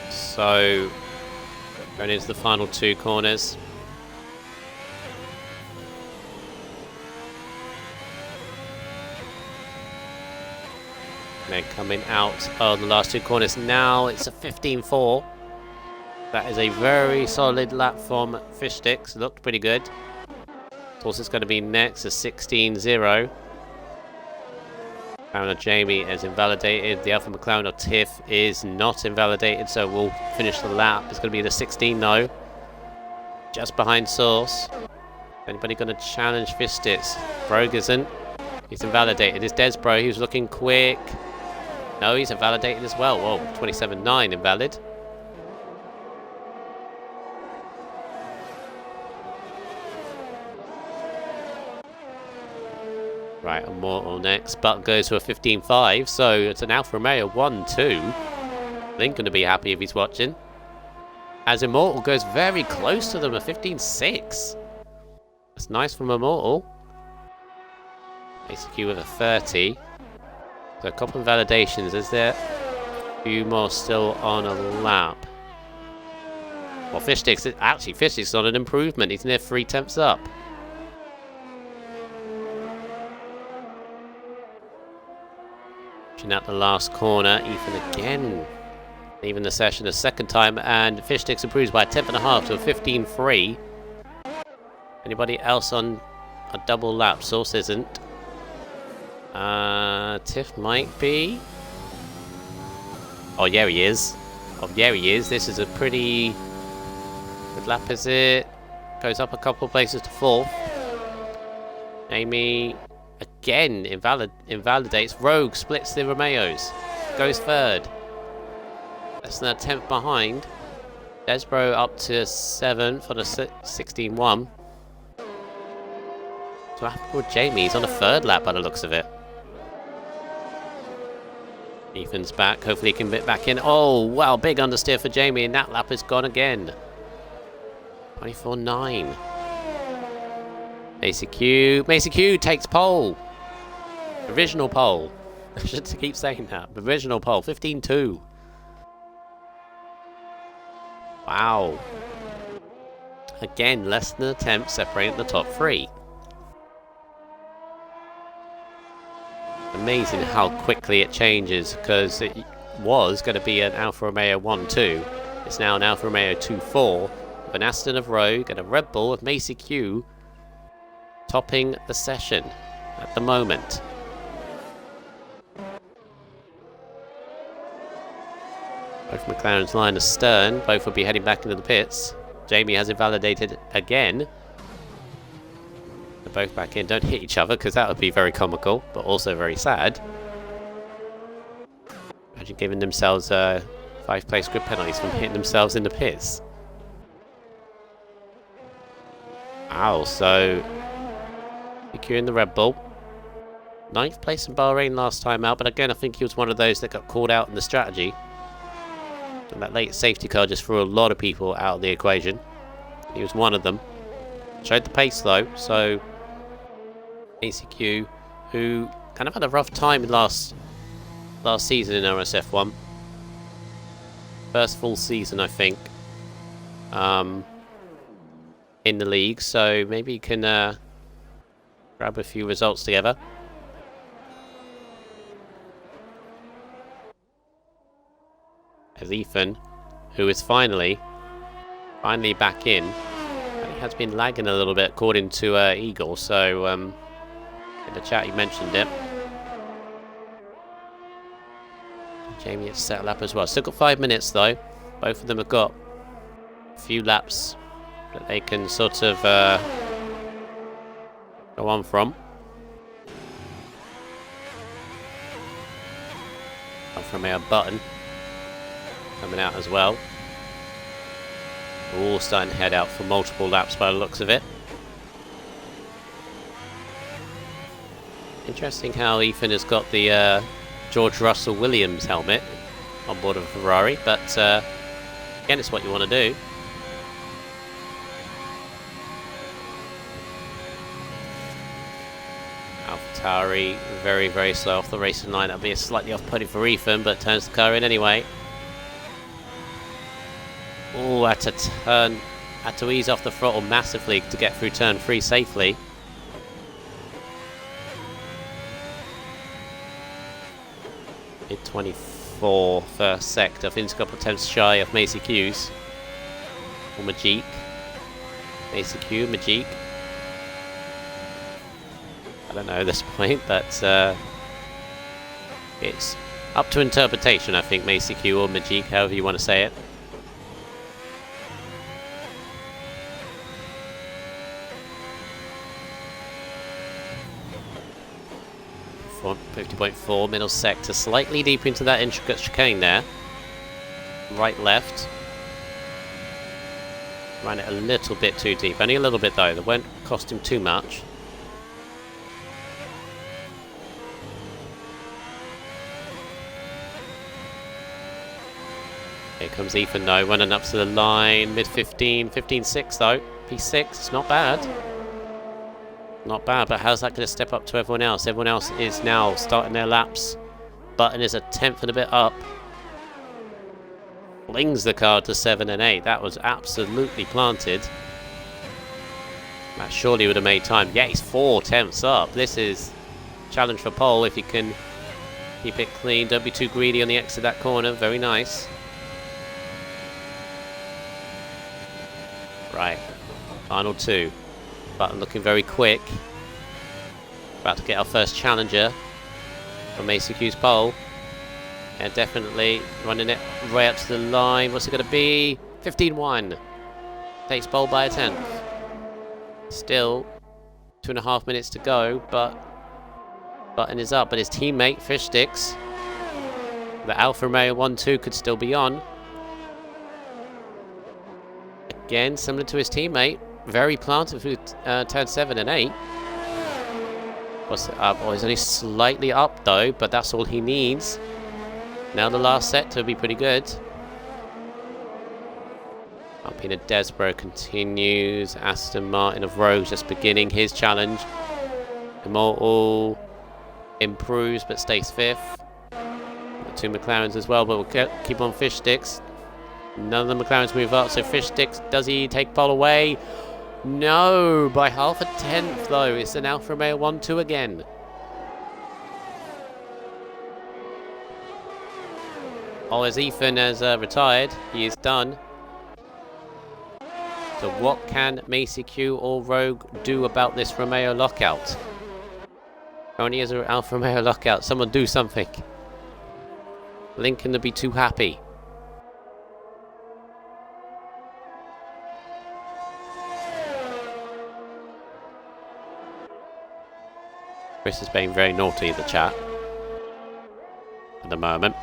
So, going into the final two corners. Then coming out of the last two corners now, it's a 15.4. That is a very solid lap from Fishsticks. Looked pretty good. Of course, it's going to be next, a 16.0. McLaren Jamie is invalidated. The Alpha McLaren or Tiff is not invalidated, so we'll finish the lap. It's going to be the 16 though. Just behind Source. Anybody going to challenge Fishsticks? Brogue isn't. He's invalidated. It's Desbro. He was looking quick. No, he's invalidated as well. Whoa, 27.9 invalid. Right, Immortal next. Button goes to a 15.5, so it's an Alfa Romeo 1-2. Link going to be happy if he's watching. As Immortal goes very close to them, a 15.6. That's nice from Immortal. ACQ with a 30. So a couple of validations. Is there a few more still on a lap? Well, Fishsticks, actually Fishsticks is on an improvement. He's near 3/10 up. At the last corner, Ethan again leaving the session a second time, and Fishsticks improves by a 10.5 to a 15.3. Anybody else on a double lap? Source isn't. Tiff might be. Oh yeah, he is. Oh yeah, he is. This is a pretty good lap, is it? Goes up a couple of places to 4th. Amy again invalidates. Rogue splits the Romeos. Goes 3rd. Less than a tenth behind. Desbro up to 7th for the 16-1. So what happened with Jamie? He's on the 3rd lap by the looks of it. Ethan's back. Hopefully he can get back in. Oh, wow. Big understeer for Jamie. And that lap is gone again. 24.9. Macy Q takes pole. Provisional pole. I should keep saying that. Provisional pole. 15.2. Wow. Again, less than an attempt separating the top 3. Amazing how quickly it changes, because it was going to be an Alfa Romeo 1-2. It's now an Alfa Romeo 2-4 with an Aston of Rogue and a Red Bull of Macy Q topping the session at the moment. Both McLaren's line astern. Both will be heading back into the pits. Jamie has invalidated again. They're both back in. Don't hit each other, because that would be very comical, but also very sad. Imagine giving themselves 5-place grid penalties from hitting themselves in the pits. Wow, so securing the Red Bull. 9th place in Bahrain last time out, but again I think he was one of those that got called out in the strategy. And that late safety car just threw a lot of people out of the equation. He was one of them. Showed the pace though, so ACQ, who kind of had a rough time last season in RSF1. First full season, I think, in the league, so maybe he can grab a few results together. As Ethan, who is finally back in. And he has been lagging a little bit according to Eagle, so in the chat he mentioned it. Jamie has settled up as well. Still got 5 minutes though. Both of them have got a few laps that they can sort of go on from. Alfa Romeo Button coming out as well. We're all starting to head out for multiple laps by the looks of it. Interesting how Ethan has got the George Russell Williams helmet on board of a Ferrari, but again, it's what you want to do. AlphaTauri very, very slow off the racing line. That'll be a slightly off-putting for Ethan, but turns the car in anyway. Oh, had to ease off the throttle massively to get through turn 3 safely. Mid-24 first sector. Finn's a couple of attempts shy of Macy Q's. Or Majik. Macy Q, Majik. I don't know at this point, but it's up to interpretation, I think, Macy Q or Majik, however you want to say it. 50.4 middle sector, slightly deep into that intricate chicane there. Right, left. Ran it a little bit too deep, only a little bit though. That won't cost him too much. Here comes Ethan though, running up to the line, mid 15, 15.6 though. P6, it's not bad. Not bad, but how's that going to step up to everyone else? Everyone else is now starting their laps. Button is a 10th and a bit up. Flings the car to 7 and 8. That was absolutely planted. That surely would have made time. Yeah, he's 4 tenths up. This is challenge for pole if you can keep it clean. Don't be too greedy on the exit of that corner. Very nice. Right. Final 2. Button looking very quick. About to get our first challenger from ACQ's pole. And definitely running it right up to the line. What's it going to be? 15.1. Takes pole by a 10th. Still 2.5 minutes to go, but Button is up. But his teammate, Fish Sticks, the Alfa Romeo 1-2 could still be on. Again, similar to his teammate. Very planted through turn 7 and 8. What's it up? Oh, he's only slightly up though, but that's all he needs. Now the last sector will be pretty good. Alpine of Desbro continues. Aston Martin of Rogue just beginning his challenge. Immortal improves but stays 5th. The 2 McLarens as well, but we'll keep on fish sticks. None of the McLarens move up, so fish sticks, does he take pole away? No, by half a tenth though. It's an Alfa Romeo 1-2 again. Oh, as Ethan has retired, he is done. So what can Macy Q or Rogue do about this Romeo lockout? Only as an Alfa Romeo lockout, someone do something. Lincoln will be too happy. Chris is being very naughty in the chat at the moment.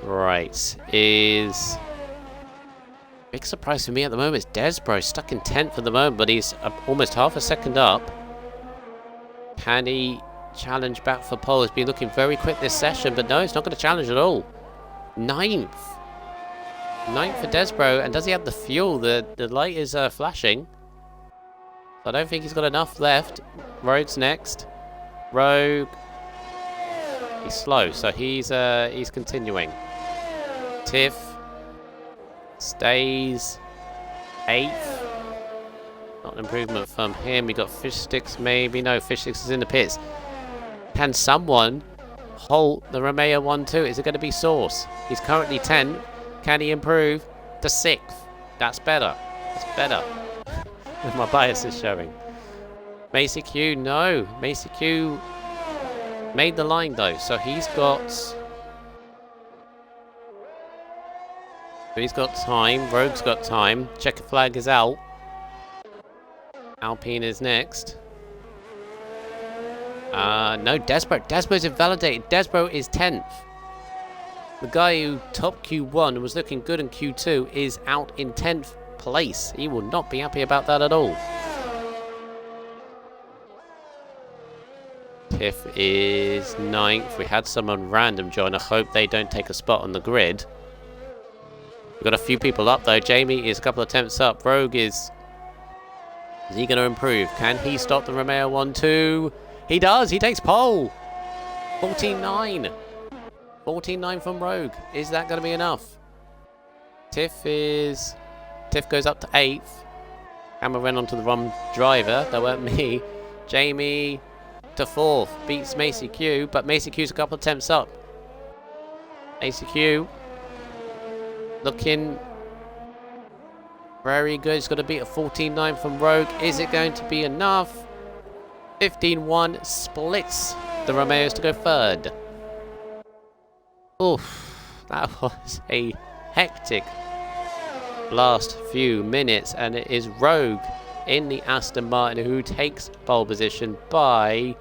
Right, is... Big surprise for me at the moment is Desbro stuck in 10th at the moment, but he's almost half a second up. Can he challenge back for pole? He's been looking very quick this session, but no, he's not going to challenge at all. 9th. 9th for Desbro, and does he have the fuel? The light is flashing. I don't think he's got enough left. Rogue's next. Rogue. He's slow, so he's continuing. Tiff stays 8th. Not an improvement from him. We got fish sticks, maybe. No, fish sticks is in the pits. Can someone halt the Romeo 1-2? Is it going to be Source? He's currently 10th. Can he improve to 6th? That's better. That's better. My bias is showing. Macy Q, no. Macy Q made the line though, so he's got time. Rogue's got time. Checker flag is out. Alpine is next. No, Desbro. Desbro's invalidated. Desbro is 10th. The guy who top Q1 and was looking good in Q2 is out in 10th place. He will not be happy about that at all. Tiff is 9th. We had someone random join. I hope they don't take a spot on the grid. We've got a few people up though. Jamie is a couple of attempts up. Rogue is he going to improve? Can he stop the Romeo 1-2? He does. He takes pole. 14-9. 14-9 from Rogue. Is that going to be enough? Tiff goes up to 8th. Hammer ran onto the wrong driver. That weren't me. Jamie to 4th. Beats Macy Q, but Macy Q's a couple of attempts up. Macy Q looking very good. He's got to beat a 14-9 from Rogue. Is it going to be enough? 15-1 splits the Romeos to go 3rd. Oof. That was a hectic last few minutes, and it is Rogue in the Aston Martin who takes pole position by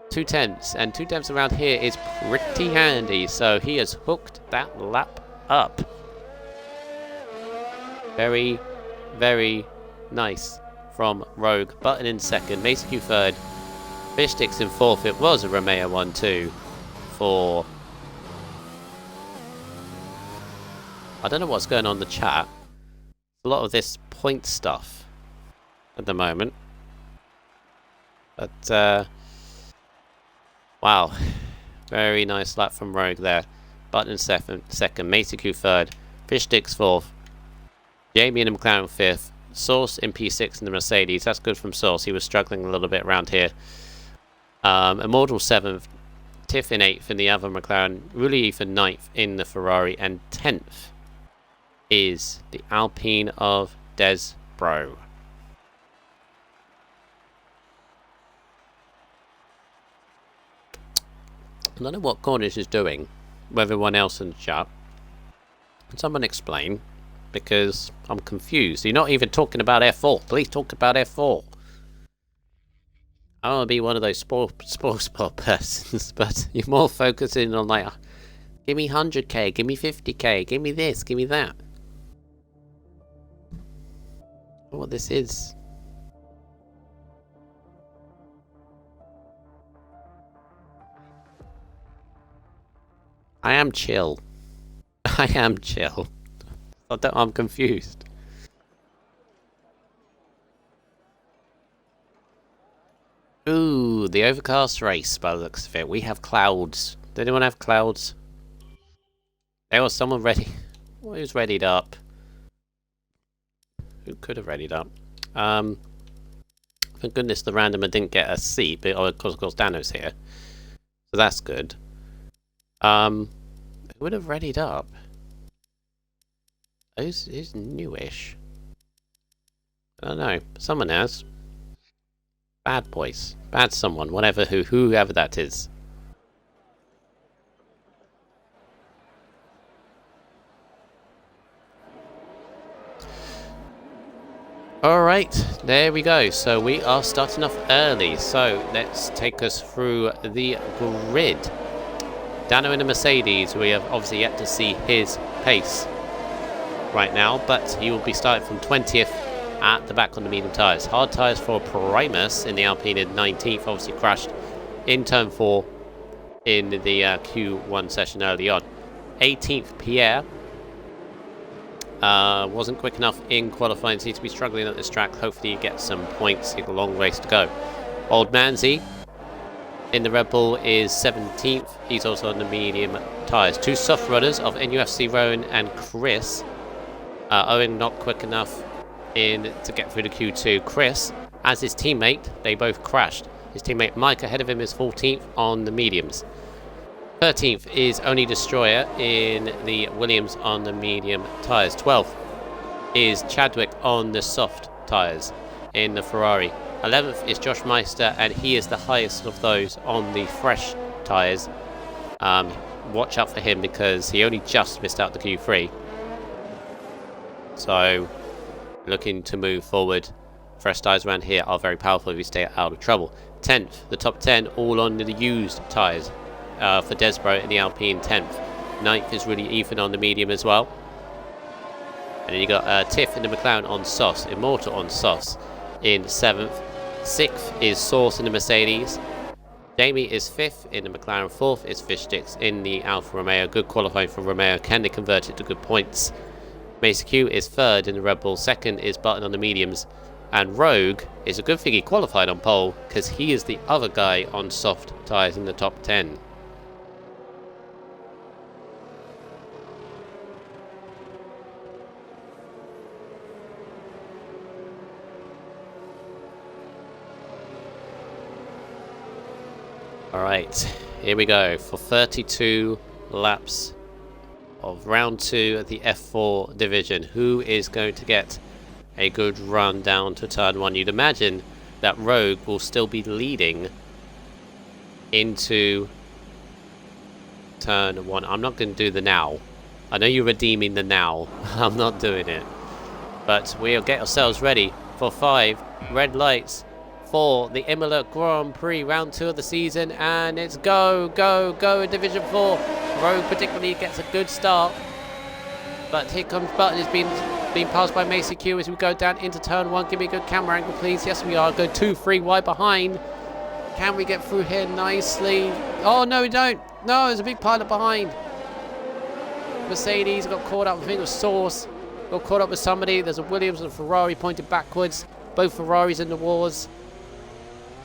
2 tenths, and 2 tenths around here is pretty handy, so he has hooked that lap up. Very, very nice from Rogue. Button in 2nd, Macy Q 3rd, Fish Sticks in 4th. It was a Romeo 1-2 for... I don't know what's going on in the chat. A lot of this point stuff at the moment. But, wow. Very nice lap from Rogue there. Button in 2nd, Macy Q 3rd, Fish Sticks 4th, Jamie in the McLaren 5th, Source in P6 in the Mercedes. That's good from Source. He was struggling a little bit around here. Immortal 7th, Tiff in 8th in the other McLaren, Rulli Ethan 9th in the Ferrari, and 10th is the Alpine of Desbro. I don't know what Cornish is doing with everyone else in the chat. Can someone explain? Because I'm confused. You're not even talking about F4. Please talk about F4. I want to be one of those sports persons, but you're more focusing on like, give me 100k, give me 50k, give me this, give me that. what this is. I am chill. I am chill. I'm confused. Ooh, the overcast race by the looks of it. We have clouds. Does anyone have clouds? There was someone ready. Who's readied up? Who could have readied up? Thank goodness the randomer didn't get a seat, but of course Dano's here. So that's good. Who would have readied up? Who's newish? I don't know. Someone has. Bad boys. Bad someone. Whatever, whoever that is. Alright, there we go. So we are starting off early. So let's take us through the grid. Dano in a Mercedes. We have obviously yet to see his pace right now, but he will be starting from 20th at the back on the medium tyres. Hard tyres for Primus in the Alpine in 19th. Obviously crashed in turn 4 in the Q1 session early on. 18th Pierre. Wasn't quick enough in qualifying. Seems to be struggling at this track. Hopefully he gets some points. He's got a long race to go. Old Manzi in the Red Bull is 17th. He's also on the medium tyres. Two soft runners of NUFC Rowan and Chris. Owen not quick enough in to get through the Q2. Chris, as his teammate, they both crashed. His teammate Mike ahead of him is 14th on the mediums. 13th is Only Destroyer in the Williams on the medium tyres. 12th is Chadwick on the soft tyres in the Ferrari. 11th is Josh Meister, and he is the highest of those on the fresh tyres. Watch out for him because he only just missed out the Q3. So, looking to move forward. Fresh tyres around here are very powerful if you stay out of trouble. 10th, the top 10 all on the used tyres for Desbro in the Alpine 10th. 9th is really Ethan on the medium as well. And then you got Tiff in the McLaren on SOS, Immortal on SOS in 7th. 6th is Source in the Mercedes. Jamie is 5th in the McLaren. 4th is Fishsticks in the Alfa Romeo. Good qualifying for Romeo. Can they convert it to good points? Mace Q is 3rd in the Red Bull. 2nd is Button on the mediums. And Rogue is a good thing he qualified on pole because he is the other guy on soft tyres in the top 10. Alright, here we go for 32 laps of round 2 at the F4 division. Who is going to get a good run down to turn 1? You'd imagine that Rogue will still be leading into turn 1. I'm not going to do the now. I know you're redeeming the now. I'm not doing it. But we'll get ourselves ready for 5 red lights for the Imola Grand Prix round 2 of the season, and it's go, go, go in Division 4. Rogue particularly gets a good start, but here comes Button. Is being passed by Macy Q as we go down into turn 1. Give me a good camera angle, please. Yes, we are. Go 2-3 wide behind. Can we get through here nicely? Oh, no, we don't. No, there's a big pilot behind. Mercedes got caught up. I think it was Source. Got caught up with somebody. There's a Williams and a Ferrari pointed backwards. Both Ferraris in the wars.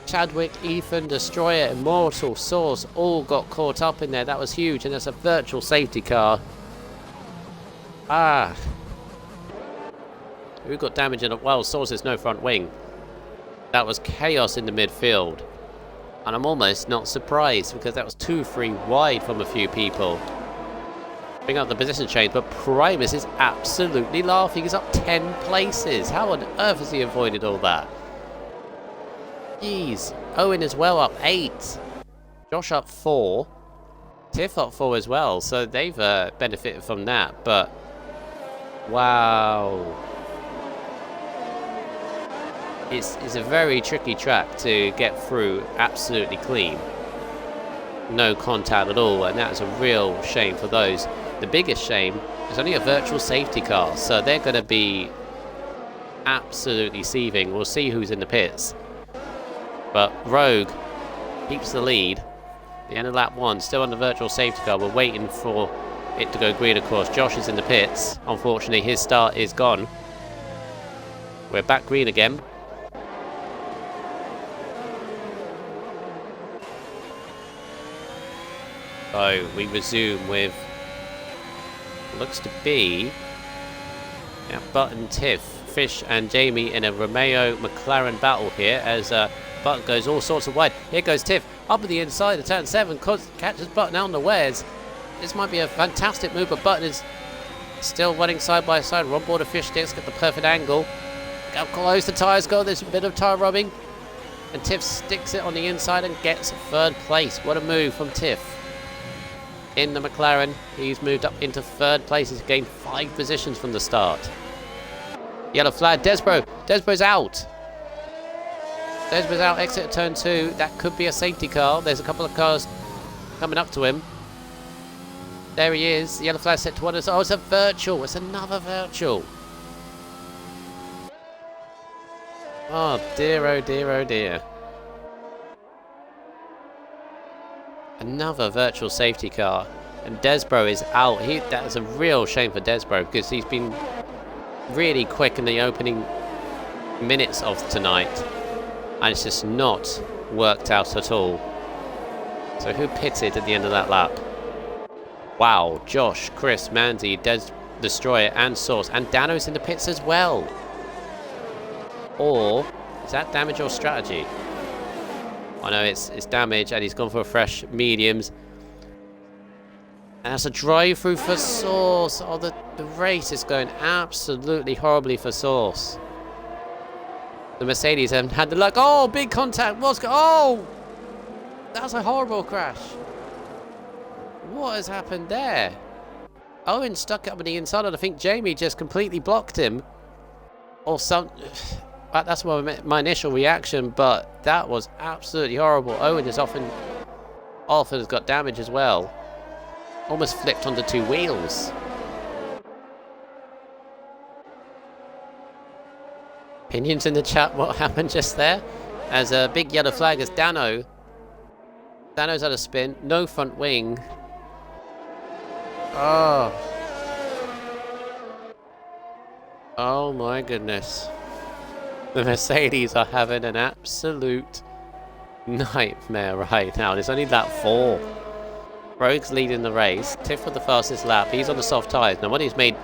Chadwick, Ethan, Destroyer, Immortal, Source all got caught up in there. That was huge, and there's a virtual safety car. Who got damage in it? Well, Source has no front wing. That was chaos in the midfield. And I'm almost not surprised because that was 2-3 wide from a few people. Bring up the position change, but Primus is absolutely laughing. He's up 10 places. How on earth has he avoided all that? Jeez. Owen as well up 8. Josh up 4. Tiff up 4 as well. So they've benefited from that. But wow. It's a very tricky track to get through absolutely clean. No contact at all. And that is a real shame for those. The biggest shame is only a virtual safety car. So they're going to be absolutely seething. We'll see who's in the pits. But Rogue keeps the lead. The end of lap 1, still on the virtual safety car. We're waiting for it to go green, of course. Josh is in the pits. Unfortunately, his start is gone. We're back green again. So we resume with looks to be Button, Tiff, Fish and Jamie in a Romeo McLaren battle here as Button goes all sorts of wide. Here goes Tiff up at the inside of turn 7, catches Button out on the wares. This might be a fantastic move, but Button is still running side by side. We're on board of Fish sticks, get the perfect angle. How close the tyres go, there's a bit of tyre rubbing. And Tiff sticks it on the inside and gets 3rd place. What a move from Tiff. In the McLaren, he's moved up into 3rd place. He's gained 5 positions from the start. Yellow flag, Desbro's out. Desbro's out, exit turn 2. That could be a safety car. There's a couple of cars coming up to him. There he is. The yellow flag set to 1. Oh, it's a virtual. It's another virtual. Oh dear, oh dear, oh dear. Another virtual safety car. And Desbro is out. That's a real shame for Desbro because he's been really quick in the opening minutes of tonight. And it's just not worked out at all. So who pitted at the end of that lap? Wow, Josh, Chris, Mandy, Destroyer and Source. And Dano's in the pits as well. Or is that damage or strategy? I know it's damage and he's gone for fresh mediums. And that's a drive through for Source. Oh, the race is going absolutely horribly for Source. The Mercedes haven't had the luck. Oh, big contact. Oh, that's a horrible crash. What has happened there? Owen stuck up on the inside and I think Jamie just completely blocked him. Or some... That's my initial reaction, but that was absolutely horrible. Owen is off and has got damage as well. Almost flipped onto 2 wheels. Opinions in the chat, what happened just there? As a big yellow flag as Dano's had a spin, no front wing. Oh my goodness. The Mercedes are having an absolute nightmare right now. It's only lap 4. Rogue's leading the race. Tiff with the fastest lap. He's on the soft tyres. Now when he's made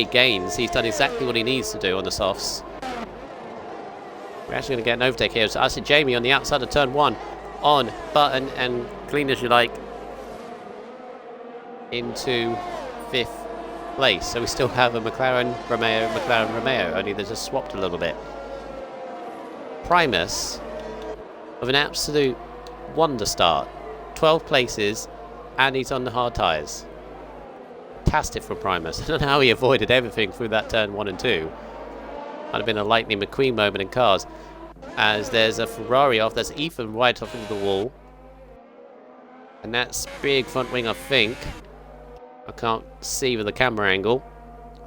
gains, he's done exactly what he needs to do on the softs. We're actually going to get an overtake here. So I see Jamie on the outside of turn 1. On Button and clean as you like into 5th place. So we still have a McLaren Romeo, only they're just swapped a little bit. Primus with an absolute wonder start. 12 places and he's on the hard tyres. Fantastic for Primus. I don't know how he avoided everything through that turn 1 and 2. Might have been a Lightning McQueen moment in cars. As there's a Ferrari off, there's Ethan right off into the wall. And that's big front wing, I think. I can't see with the camera angle.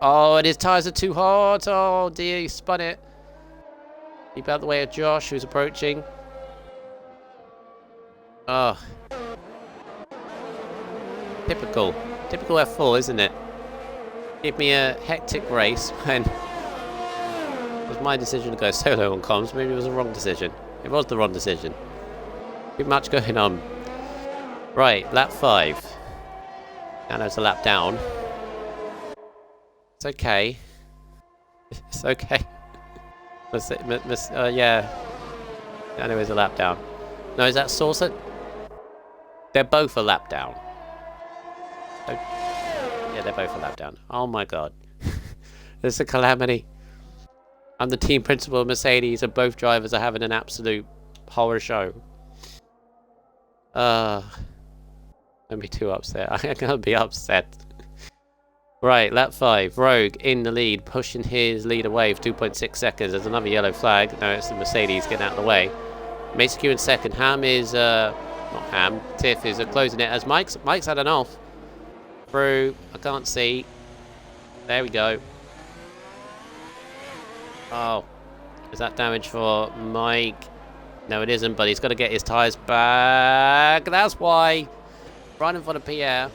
Oh, and his tyres are too hard. Oh dear, he spun it. Keep out the way of Josh, who's approaching. Oh. Typical F4, isn't it? Give me a hectic race when it was my decision to go solo on comms. Maybe it was a wrong decision. It was the wrong decision. Too much going on. Right, lap 5. Dano's a lap down. It's okay. It's okay. Yeah. Dano is a lap down. No, is that Saucer? They're both a lap down. Oh, yeah, they're both a lap down. Oh my god. It's a calamity. I'm the team principal of Mercedes and both drivers are having an absolute horror show. Don't be too upset. I can't be upset. Right, lap 5. Rogue in the lead, pushing his lead away for 2.6 seconds. There's another yellow flag. No, it's the Mercedes getting out of the way. Mason Q in second. Ham is, not Ham. Tiff is closing it as Mike's had an off. Through. I can't see. There we go. Oh, is that damage for Mike? No, it isn't, but he's got to get his tyres back. That's why. Running for the Pierre.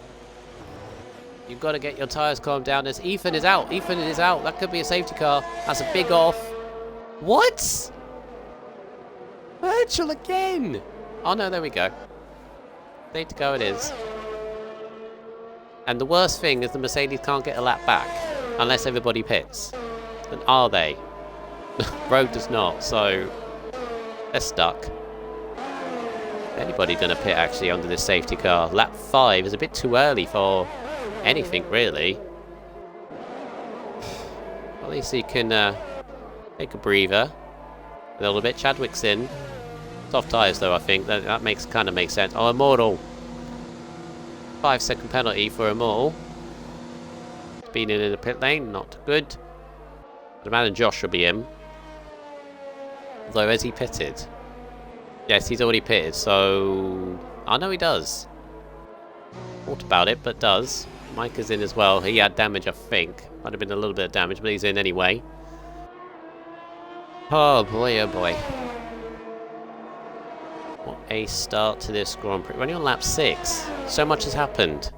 You've got to get your tyres calmed down. As Ethan is out. Ethan is out. That could be a safety car. That's a big off. What? Virtual again. Oh, no, there we go. Safety car it is. And the worst thing is the Mercedes can't get a lap back unless everybody pits. And are they? Rogue does not, so they're stuck. Anybody going to pit actually under this safety car? Lap 5 is a bit too early for anything, really. At least he can take a breather a little bit. Chadwick's in. Soft tyres, though, I think. That kind of makes sense. Oh, Immortal. 5-second penalty for Immortal. Speeding in the pit lane, not good. The man and Josh should be in. Although, has he pitted? Yes, he's already pitted, so... I know he does. Thought about it, but does. Mike is in as well. He had damage, I think. Might have been a little bit of damage, but he's in anyway. Oh boy, oh boy. What a start to this Grand Prix. We're only on lap 6. So much has happened.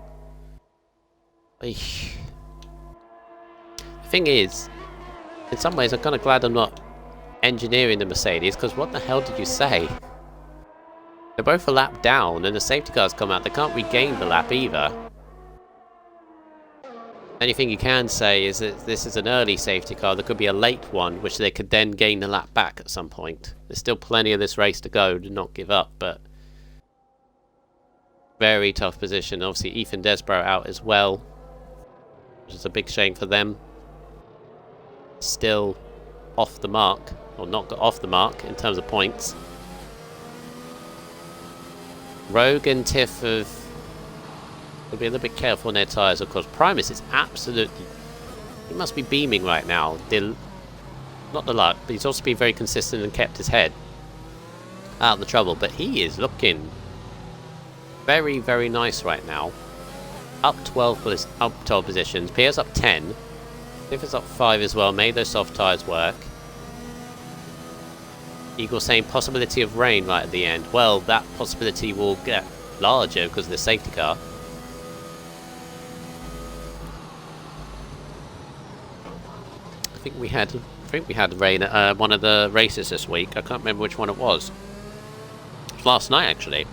Eesh. The thing is, in some ways I'm kind of glad I'm not engineering the Mercedes, because what the hell did you say? They're both a lap down and the safety cars come out. They can't regain the lap either. Anything you can say is that this is an early safety car. There could be a late one, which they could then gain the lap back at some point. There's still plenty of this race to go. Do not give up, but... very tough position. Obviously, Ethan Desborough out as well, which is a big shame for them. Still off the mark, or not got off the mark in terms of points. Rogue and Tiff have got to be a little bit careful on their tyres, of course. Primus is absolutely... he must be beaming right now. Not the luck, but he's also been very consistent and kept his head out of the trouble. But he is looking very, very nice right now. Up 12 positions. Pierre's up 10. Tiff is up 5 as well. Made those soft tyres work. Eagle saying possibility of rain right at the end. Well, that possibility will get larger because of the safety car. I think we had rain at one of the races this week. I can't remember which one it was. It was last night, actually.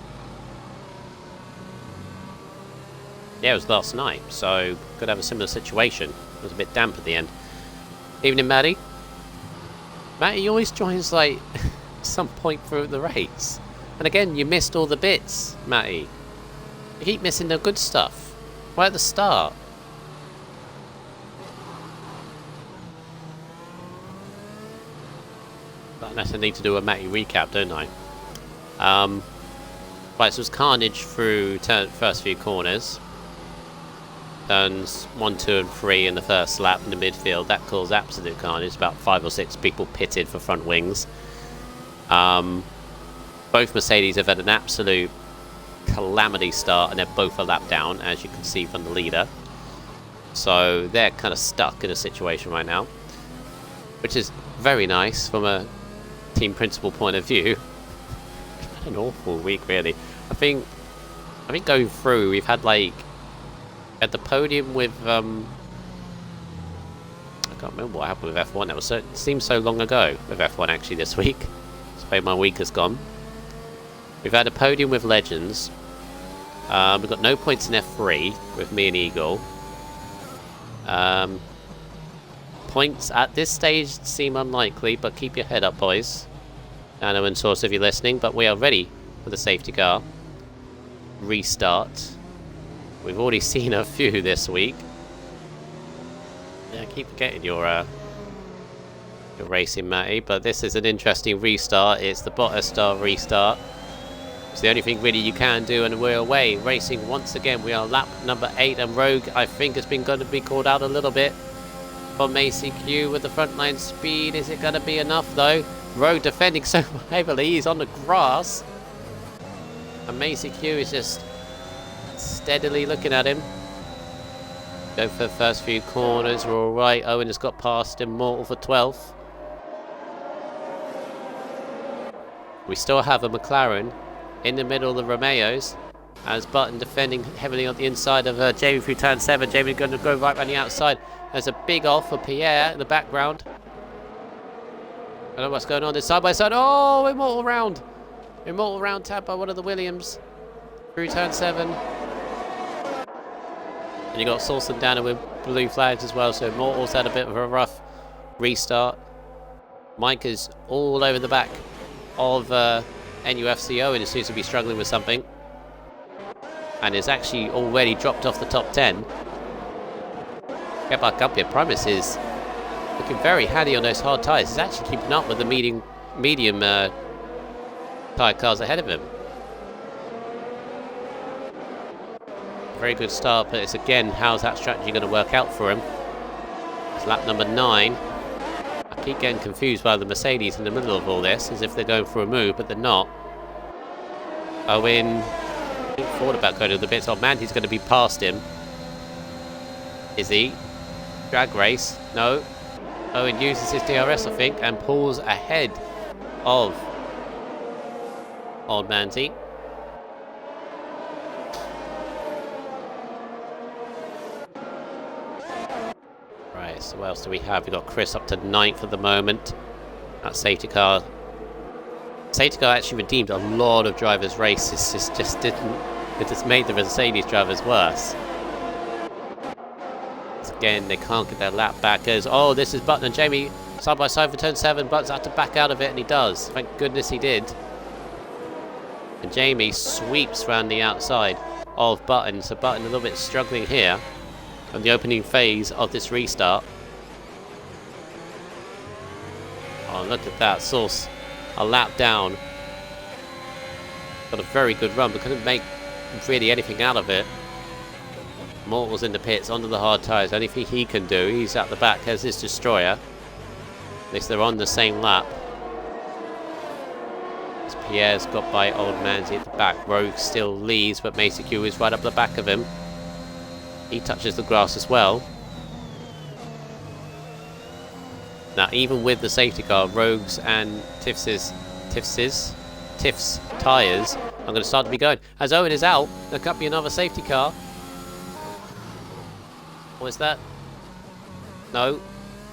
Yeah, it was last night, so could have a similar situation. It was a bit damp at the end. Evening, Maddie. Matty always joins, like, some point through the race. And again, you missed all the bits, Matty. You keep missing the good stuff. Right at the start. But I need to do a Matty recap, don't I? Right, so it was carnage through first few corners. Turns 1, 2 and 3 in the first lap in the midfield. That caused absolute carnage. About 5 or 6 people pitted for front wings. Both Mercedes have had an absolute calamity start, and they're both a lap down, as you can see from the leader. So they're kind of stuck in a situation right now, which is very nice from a team principal point of view. An awful week, really. I think going through, we've had like at the podium with I can't remember what happened with F1. It seems so long ago with F1 actually this week. So my week has gone. We've had a podium with Legends. We've got no points in F3 with me and Eagle. Points at this stage seem unlikely, but keep your head up, boys. Nano and Source if you're listening, but we are ready for the safety car restart. We've already seen a few this week. Yeah, I keep forgetting your racing, Matty, but this is an interesting restart. It's the Bottas style restart. It's the only thing really you can do, and we're away racing once again. We are lap number 8, and Rogue, I think, has been going to be called out a little bit from ACQ with the frontline speed. Is it going to be enough though? Rogue defending so heavily. He's on the grass, and Macy Q is just steadily looking at him. Go for the first few corners. We're all right. Owen has got past Immortal for 12th. We still have a McLaren in the middle of the Romeos, as Button defending heavily on the inside of Jamie through turn 7. Jamie going to go right around the outside. There's a big off for Pierre in the background. I don't know what's going on this side by side. Oh, Immortal round. Immortal round tapped by one of the Williams through turn 7. And you got Sauce and Dana with blue flags as well, so Immortal's had a bit of a rough restart. Mike is all over the back of NUFCO and it seems to be struggling with something. And is actually already dropped off the top 10. Get back up here. Primus is looking very handy on those hard tyres. He's actually keeping up with the medium tyre cars ahead of him. Very good start, but it's again, how's that strategy going to work out for him? It's lap number 9. I keep getting confused by the Mercedes in the middle of all this, as if they're going for a move, but they're not. Owen, forward about going to the bits. Oh man, he's going to be past him. Is he? Drag race? No. Owen uses his DRS, I think, and pulls ahead of Old Manzi. Right, so what else do we have? We've got Chris up to 9th at the moment. That safety car. Safety car actually redeemed a lot of drivers' races. It just made the Mercedes drivers worse. Again, they can't get their lap back as, oh, this is Button and Jamie side by side for turn 7. Button's had to back out of it, and he does. Thank goodness he did. And Jamie sweeps round the outside of Button, so Button a little bit struggling here on the opening phase of this restart. Oh, look at that. Sauce a lap down. Got a very good run, but couldn't make really anything out of it. Mortal's in the pits, onto the hard tyres. Anything he can do, he's at the back as his Destroyer. At least they're on the same lap. As Pierre's got by Old Manzi at the back. Rogue still leads, but Macy Q is right up the back of him. He touches the grass as well. Now, even with the safety car, Rogue's and Tiff's tyres are going to start to be going. As Owen is out, there could be another safety car. What is that? No.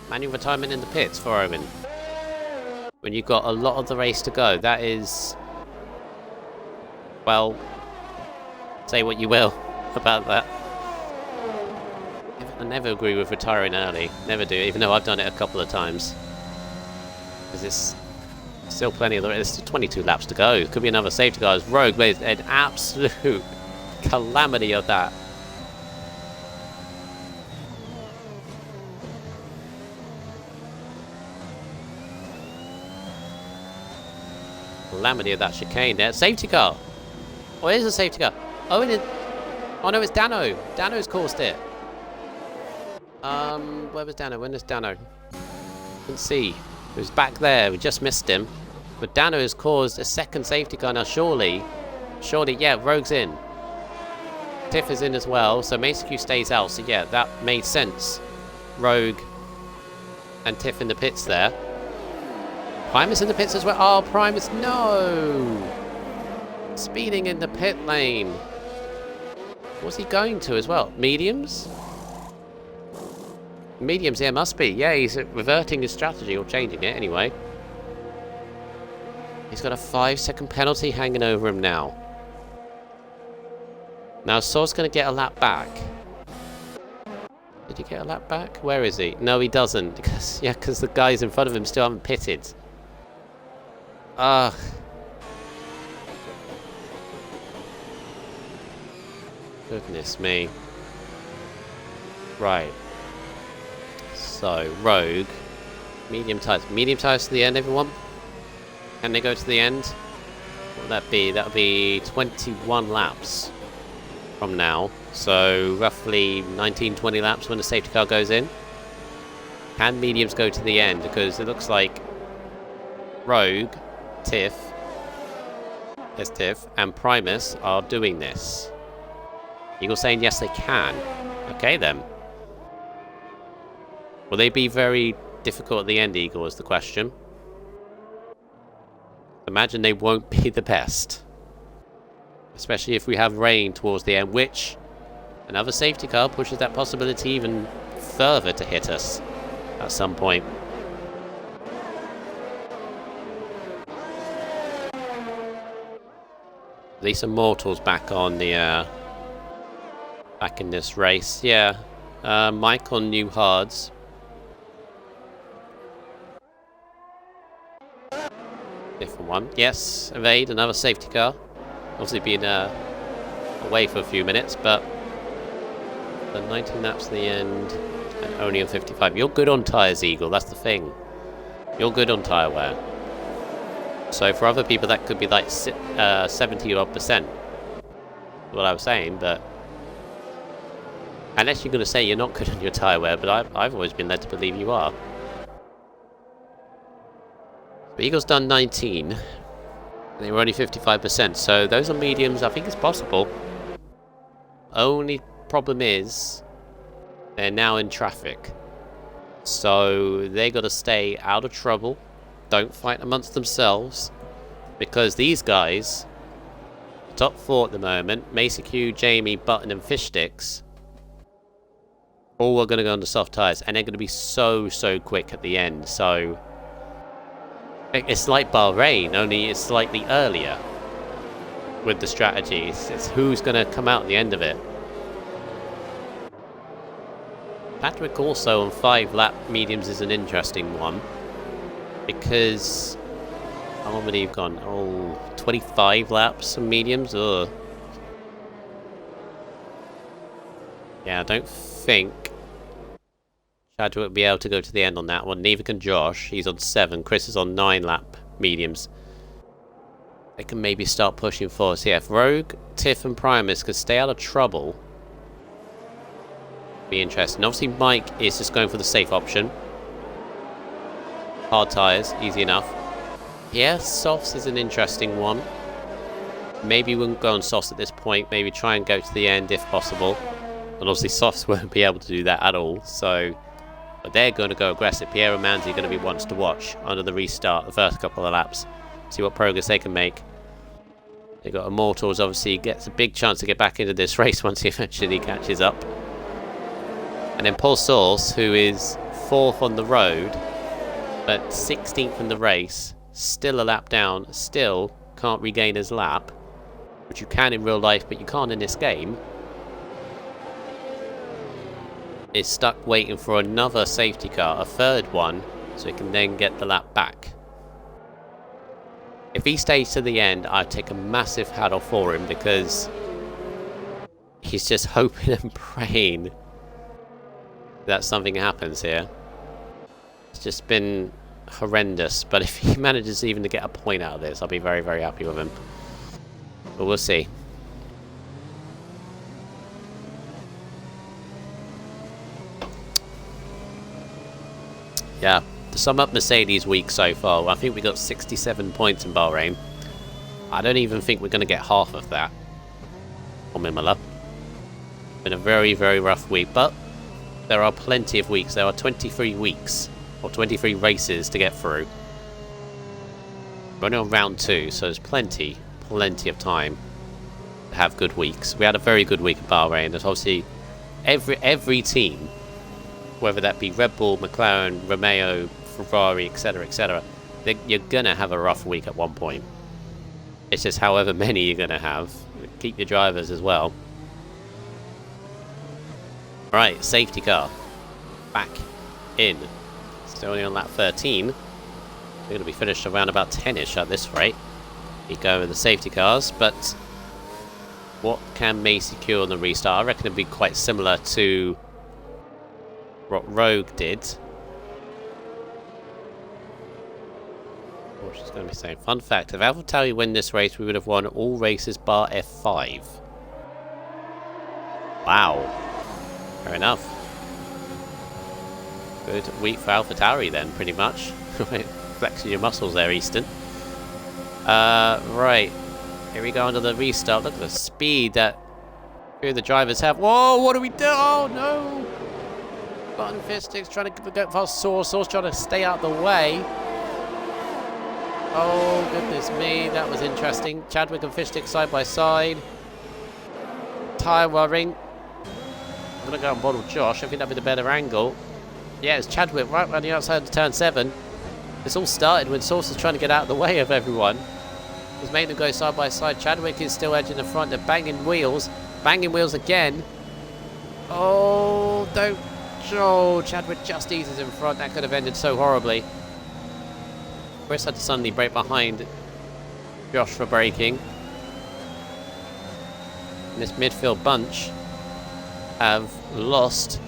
Manual retirement in the pits for Owen. When you've got a lot of the race to go, that is... well, say what you will about that. I never agree with retiring early. Never do, even though I've done it a couple of times. Because it's still plenty of the race. There's 22 laps to go. Could be another safety car. As Rogue made an absolute calamity of that. Calamity of that chicane there. Safety car. Oh, it is a safety car. Oh, oh no, it's Dano. Dano's caused it. Where was Dano? When was Dano? Couldn't see. He was back there. We just missed him. But Dano has caused a second safety car. Now, surely, yeah, Rogue's in. Tiff is in as well. So Macy Q stays out. So yeah, that made sense. Rogue and Tiff in the pits there. Primus in the pits as well. Oh, Primus, no! Speeding in the pit lane. What's he going to as well? Mediums? Mediums, yeah, must be. Yeah, he's reverting his strategy, or changing it anyway. He's got a 5-second penalty hanging over him now. Now, Saw's going to get a lap back. Did he get a lap back? Where is he? No, he doesn't. Because the guys in front of him still haven't pitted. Ugh. Goodness me. Right. So, Rogue. Medium tyres. Medium tyres to the end, everyone? Can they go to the end? What would that be? That would be 21 laps from now. So, roughly 19-20 laps when the safety car goes in. Can mediums go to the end? Because it looks like Rogue, Tiff, and Primus are doing this. Eagle saying yes, they can. Okay, then. Will they be very difficult at the end, Eagle, is the question. Imagine they won't be the best. Especially if we have rain towards the end, which another safety car pushes that possibility even further to hit us at some point. At least Immortal's back on the back in this race. Yeah. Mike on new hards. Different one. Yes, evade, another safety car. Obviously been away for a few minutes, but the 19 laps to the end and only on 55. You're good on tyres, Eagle, that's the thing. You're good on tyre wear. So for other people that could be like 70 odd percent. What I was saying, but unless you're going to say you're not good on your tyre wear, but I've always been led to believe you are. But Eagle's done 19. They were only 55%, so those are mediums. I think it's possible. Only problem is they're now in traffic, so they got to stay out of trouble. Don't fight amongst themselves, because these guys, top 4 at the moment, Macy Q, Jamie, Button and Fish Sticks, all are going to go on the soft tyres, and they're going to be so quick at the end. So it's like Bahrain, only it's slightly earlier with the strategy. It's who's going to come out at the end of it. Patrick also on 5-lap mediums is an interesting one, because how many you've gone? Oh, 25 laps on mediums? Ugh. Yeah, I don't think Chadwick will be able to go to the end on that one. Neither can Josh. He's on 7. Chris is on 9-lap mediums. They can maybe start pushing for us. Yeah, if Rogue, Tiff and Primus could stay out of trouble, be interesting. Obviously Mike is just going for the safe option. Hard tyres, easy enough. Yeah, softs is an interesting one. Maybe we wouldn't go on softs at this point. Maybe try and go to the end if possible. And obviously softs won't be able to do that at all. So, but they're going to go aggressive. Pierre and Manzi are going to be ones to watch under the restart, the first couple of laps. See what progress they can make. They've got Immortals, obviously gets a big chance to get back into this race once he eventually catches up. And then Paul Source, who is 4th on the road, but 16th in the race, still a lap down, still can't regain his lap, which you can in real life, but you can't in this game. Is stuck waiting for another safety car, a 3rd one, so he can then get the lap back. If he stays to the end, I'd take a massive hat off for him, because he's just hoping and praying that something happens here. It's just been horrendous, but if he manages even to get a point out of this, I'll be very happy with him. But we'll see. Yeah, to sum up Mercedes' week so far, I think we got 67 points in Bahrain. I don't even think we're going to get half of that from Imola. Been a very rough week, but there are plenty of weeks. There are 23 weeks, or 23 races to get through. We're only on round 2, so there's plenty of time to have good weeks. We had a very good week at Bahrain. There's obviously every team, whether that be Red Bull, McLaren, Romeo, Ferrari, etc., you're gonna have a rough week at one point. It's just however many you're gonna have. Keep your drivers as well. Right, safety car. Back in. Still only on lap 13. We're going to be finished around about 10ish at this rate. Keep going with the safety cars, but what can Macy secure on the restart? I reckon it'd be quite similar to what Rogue did. What she's going to be saying. Fun fact, if AlphaTauri win this race, we would have won all races bar F5. Wow. Fair enough. Good week for AlphaTauri then, pretty much. Flexing your muscles there, Easton. Right. Here we go under the restart. Look at the speed that a few of the drivers have. Whoa, what do we do? Oh, no! Button Fistics trying to go past Source. Source trying to stay out of the way. Oh, goodness me, that was interesting. Chadwick and Fishstick side by side. Tyre worrying. I'm going to go on board with Josh. I think that'd be the better angle. Yeah, it's Chadwick right around the outside of turn 7. This all started when Source was trying to get out of the way of everyone. He's made them go side by side. Chadwick is still edging the front. They're banging wheels. Banging wheels again. Oh, don't. Oh, Chadwick just eases in front. That could have ended so horribly. Chris had to suddenly break behind Josh for braking. And this midfield bunch have lost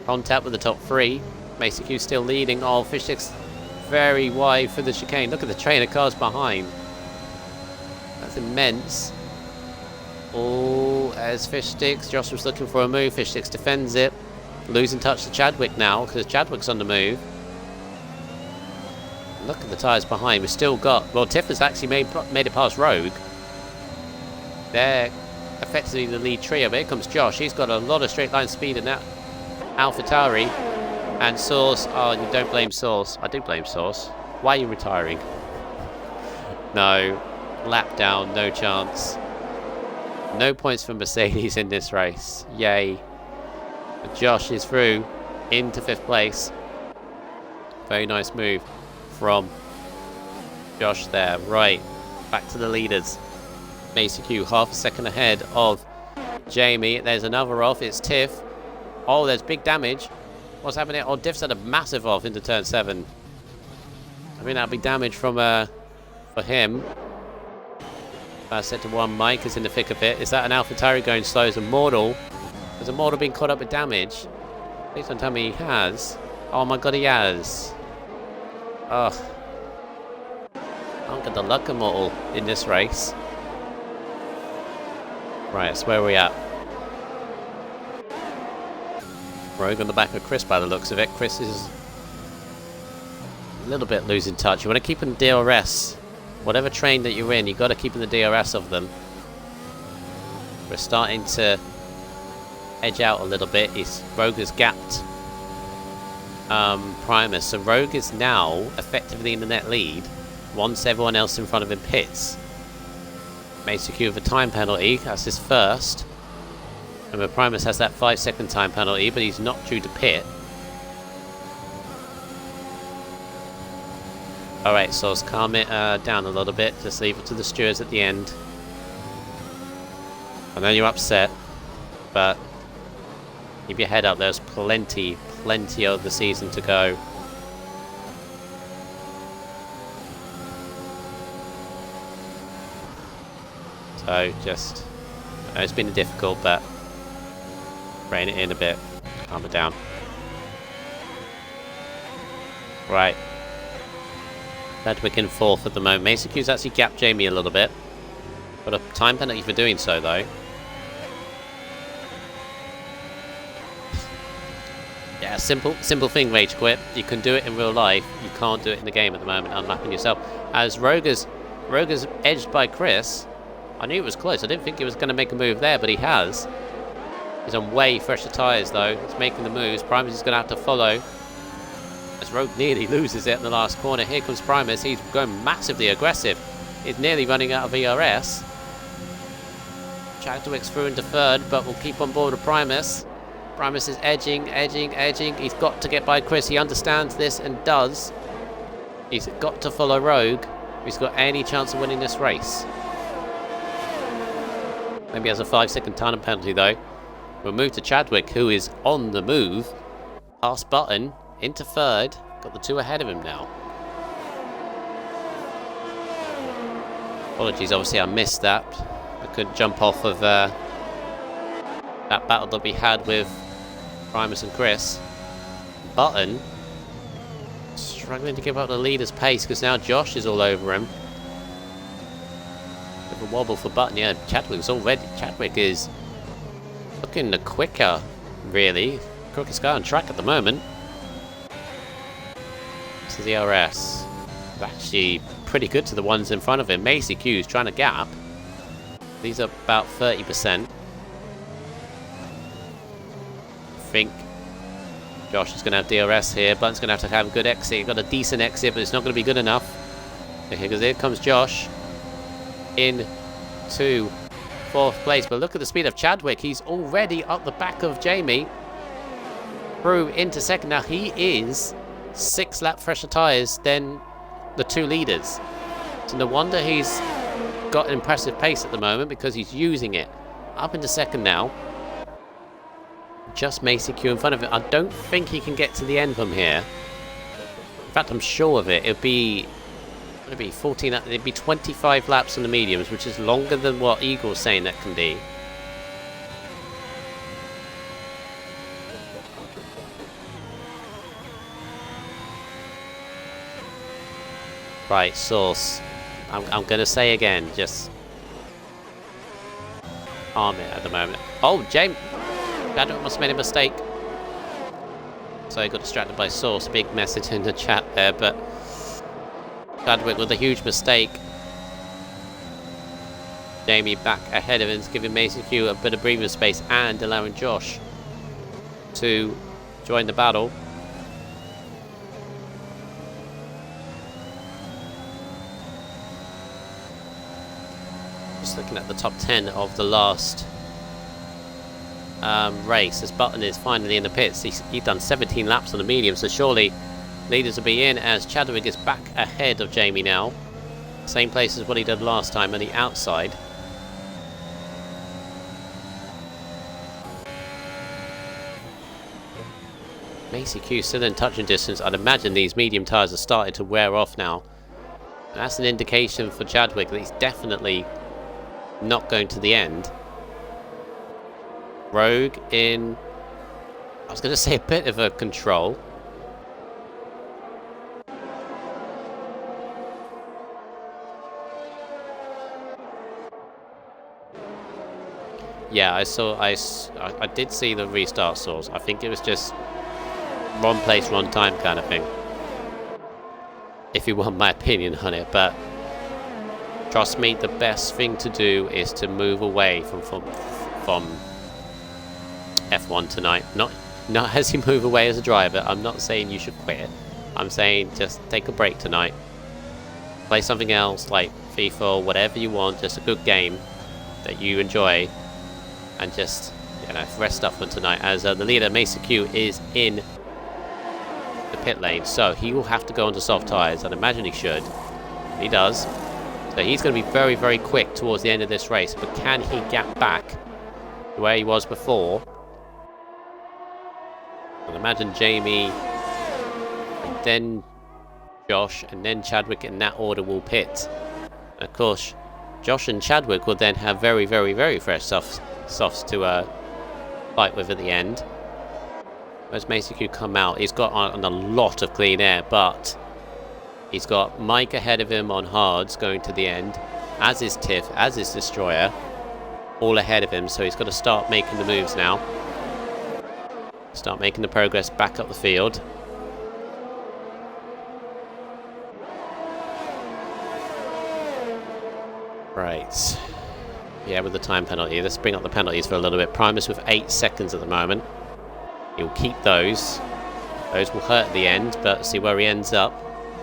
contact with the top 3. Mason Q still leading. Oh, Fishstick's very wide for the chicane. Look at the train of cars behind. That's immense. Oh, as Fishsticks. Josh was looking for a move. Fishsticks defends it. Losing touch to Chadwick now because Chadwick's on the move. Look at the tyres behind. We've still got... Well, Tiff has actually made it past Rogue. They're effectively the lead trio. But here comes Josh. He's got a lot of straight line speed in that AlphaTauri. And Source... Oh, you don't blame Source. I do blame Source. Why are you retiring? No. Lap down. No chance. No points for Mercedes in this race. Yay. But Josh is through into 5th place. Very nice move from Josh there. Right. Back to the leaders. Mason Q half a second ahead of Jamie. There's another off. It's Tiff. Oh, there's big damage. What's happening? Oh, Diff's had a massive off into turn 7. I mean, that'll be damage from for him. Set to 1. Mike is in the thick of it. Is that an AlphaTauri going slow as Immortal? Has Immortal been caught up with damage? Please don't tell me he has. Oh my god, he has. Ugh. I don't get the luck Immortal in this race. Right, so where are we at? Rogue on the back of Chris by the looks of it. Chris is a little bit losing touch. You want to keep in DRS. Whatever train that you're in, you've got to keep in the DRS of them. We're starting to edge out a little bit. Rogue has gapped Primus. So Rogue is now effectively in the net lead once everyone else in front of him pits. May secure the time penalty. That's his first. Remember, Primus has that 5-second time penalty, but he's not due to pit. Alright, so let's calm it down a little bit. Just leave it to the stewards at the end. I know you're upset, but keep your head up. There's plenty of the season to go. So just, it's been difficult, but rein it in a bit, calm it down. Right. Chadwick in 4th at the moment. Mason Q's actually gapped Jamie a little bit. Got a time penalty for doing so, though. Yeah, simple thing, Rage Quit. You can do it in real life. You can't do it in the game at the moment, unlapping yourself. As Roger's edged by Chris. I knew it was close. I didn't think he was going to make a move there, but he has. He's on way fresher tyres, though. He's making the moves. Primus is going to have to follow. As Rogue nearly loses it in the last corner. Here comes Primus. He's going massively aggressive. He's nearly running out of ERS. Chadwick's through into 3rd, but we'll keep on board with Primus. Primus is edging. He's got to get by Chris. He understands this and does. He's got to follow Rogue if he's got any chance of winning this race. Maybe has a 5-second time penalty, though. We'll move to Chadwick, who is on the move. Past Button. Into 3rd. Got the 2 ahead of him now. Apologies, obviously I missed that. I couldn't jump off of that battle that we had with Primus and Chris. Button struggling to give up the leader's pace because now Josh is all over him. Bit of a wobble for Button. Yeah, Chadwick is looking the quicker, really. Quickest guy on track at the moment. This is the RS. It's actually pretty good to the ones in front of him. Macy Q's trying to gap. These are about 30%. I think Josh is going to have DRS here. Button's going to have a good exit. He's got a decent exit, but it's not going to be good enough. Because here comes Josh into 4th place. But look at the speed of Chadwick. He's already up the back of Jamie. Through into 2nd. Now he is 6 lap fresher tyres than the 2 leaders. So no wonder he's got an impressive pace at the moment, because he's using it. Up into 2nd now. Just Macy Q in front of it. I don't think he can get to the end from here. In fact, I'm sure of it. It'd be 14. It'd be 25 laps on the mediums, which is longer than what Eagle's saying that can be. Right, Source. I'm gonna say again, just arm it at the moment. Oh, James. Chadwick must have made a mistake. So I got distracted by Source. Big message in the chat there, but Chadwick with a huge mistake. Jamie back ahead of him, giving Mason Q a bit of breathing space and allowing Josh to join the battle. Just looking at the top 10 of the last race, as Button is finally in the pits. He's done 17 laps on the medium, so surely leaders will be in, as Chadwick is back ahead of Jamie now. Same place as what he did last time on the outside. Macy Q still in touching distance. I'd imagine these medium tyres are starting to wear off now. And that's an indication for Chadwick that he's definitely not going to the end. Rogue in, I was going to say, a bit of a control. Yeah, I did see the restart source. I think it was just wrong place, wrong time kind of thing, if you want my opinion on it. But trust me, the best thing to do is to move away from F1 tonight. Not as you move away as a driver. I'm not saying you should quit. I'm saying just take a break tonight. Play something else like FIFA or whatever you want. Just a good game that you enjoy. And just, you know, rest up for tonight. As the leader, Mesa Q, is in the pit lane. So he will have to go onto soft tyres. I'd imagine he should. He does. So he's going to be very, very quick towards the end of this race. But can he get back to where he was before? I'd imagine Jamie, and then Josh, and then Chadwick in that order will pit. And of course, Josh and Chadwick will then have very, very, very fresh softs to fight with at the end. Whereas Macy Q come out, he's got on a lot of clean air, but he's got Mike ahead of him on hards going to the end, as is Tiff, as is Destroyer, all ahead of him. So he's got to start making the moves now. Start making the progress back up the field. Right. Yeah, with the time penalty. Let's bring up the penalties for a little bit. Primus with 8 seconds at the moment. He'll keep those. Those will hurt at the end, but see where he ends up.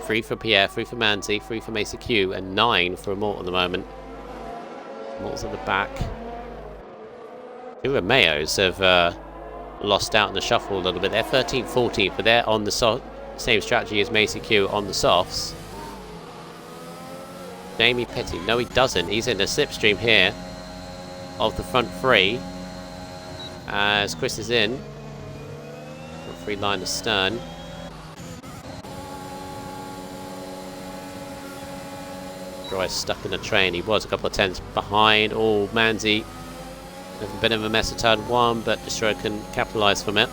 3 for Pierre, 3 for Manzi, 3 for Mesa Q, and 9 for Immort at the moment. Immort's at the back. 2 Romeos have lost out in the shuffle a little bit. They're 13th, 14th, but they're on the same strategy as Macy Q on the softs. Jamie pitting. No, he doesn't. He's in the slipstream here of the front 3. As Chris is in. Front 3 line astern. Dry's stuck in the train. He was a couple of tenths behind. Oh, Manzi. A bit of a mess at turn 1, but Destroyer can capitalise from it.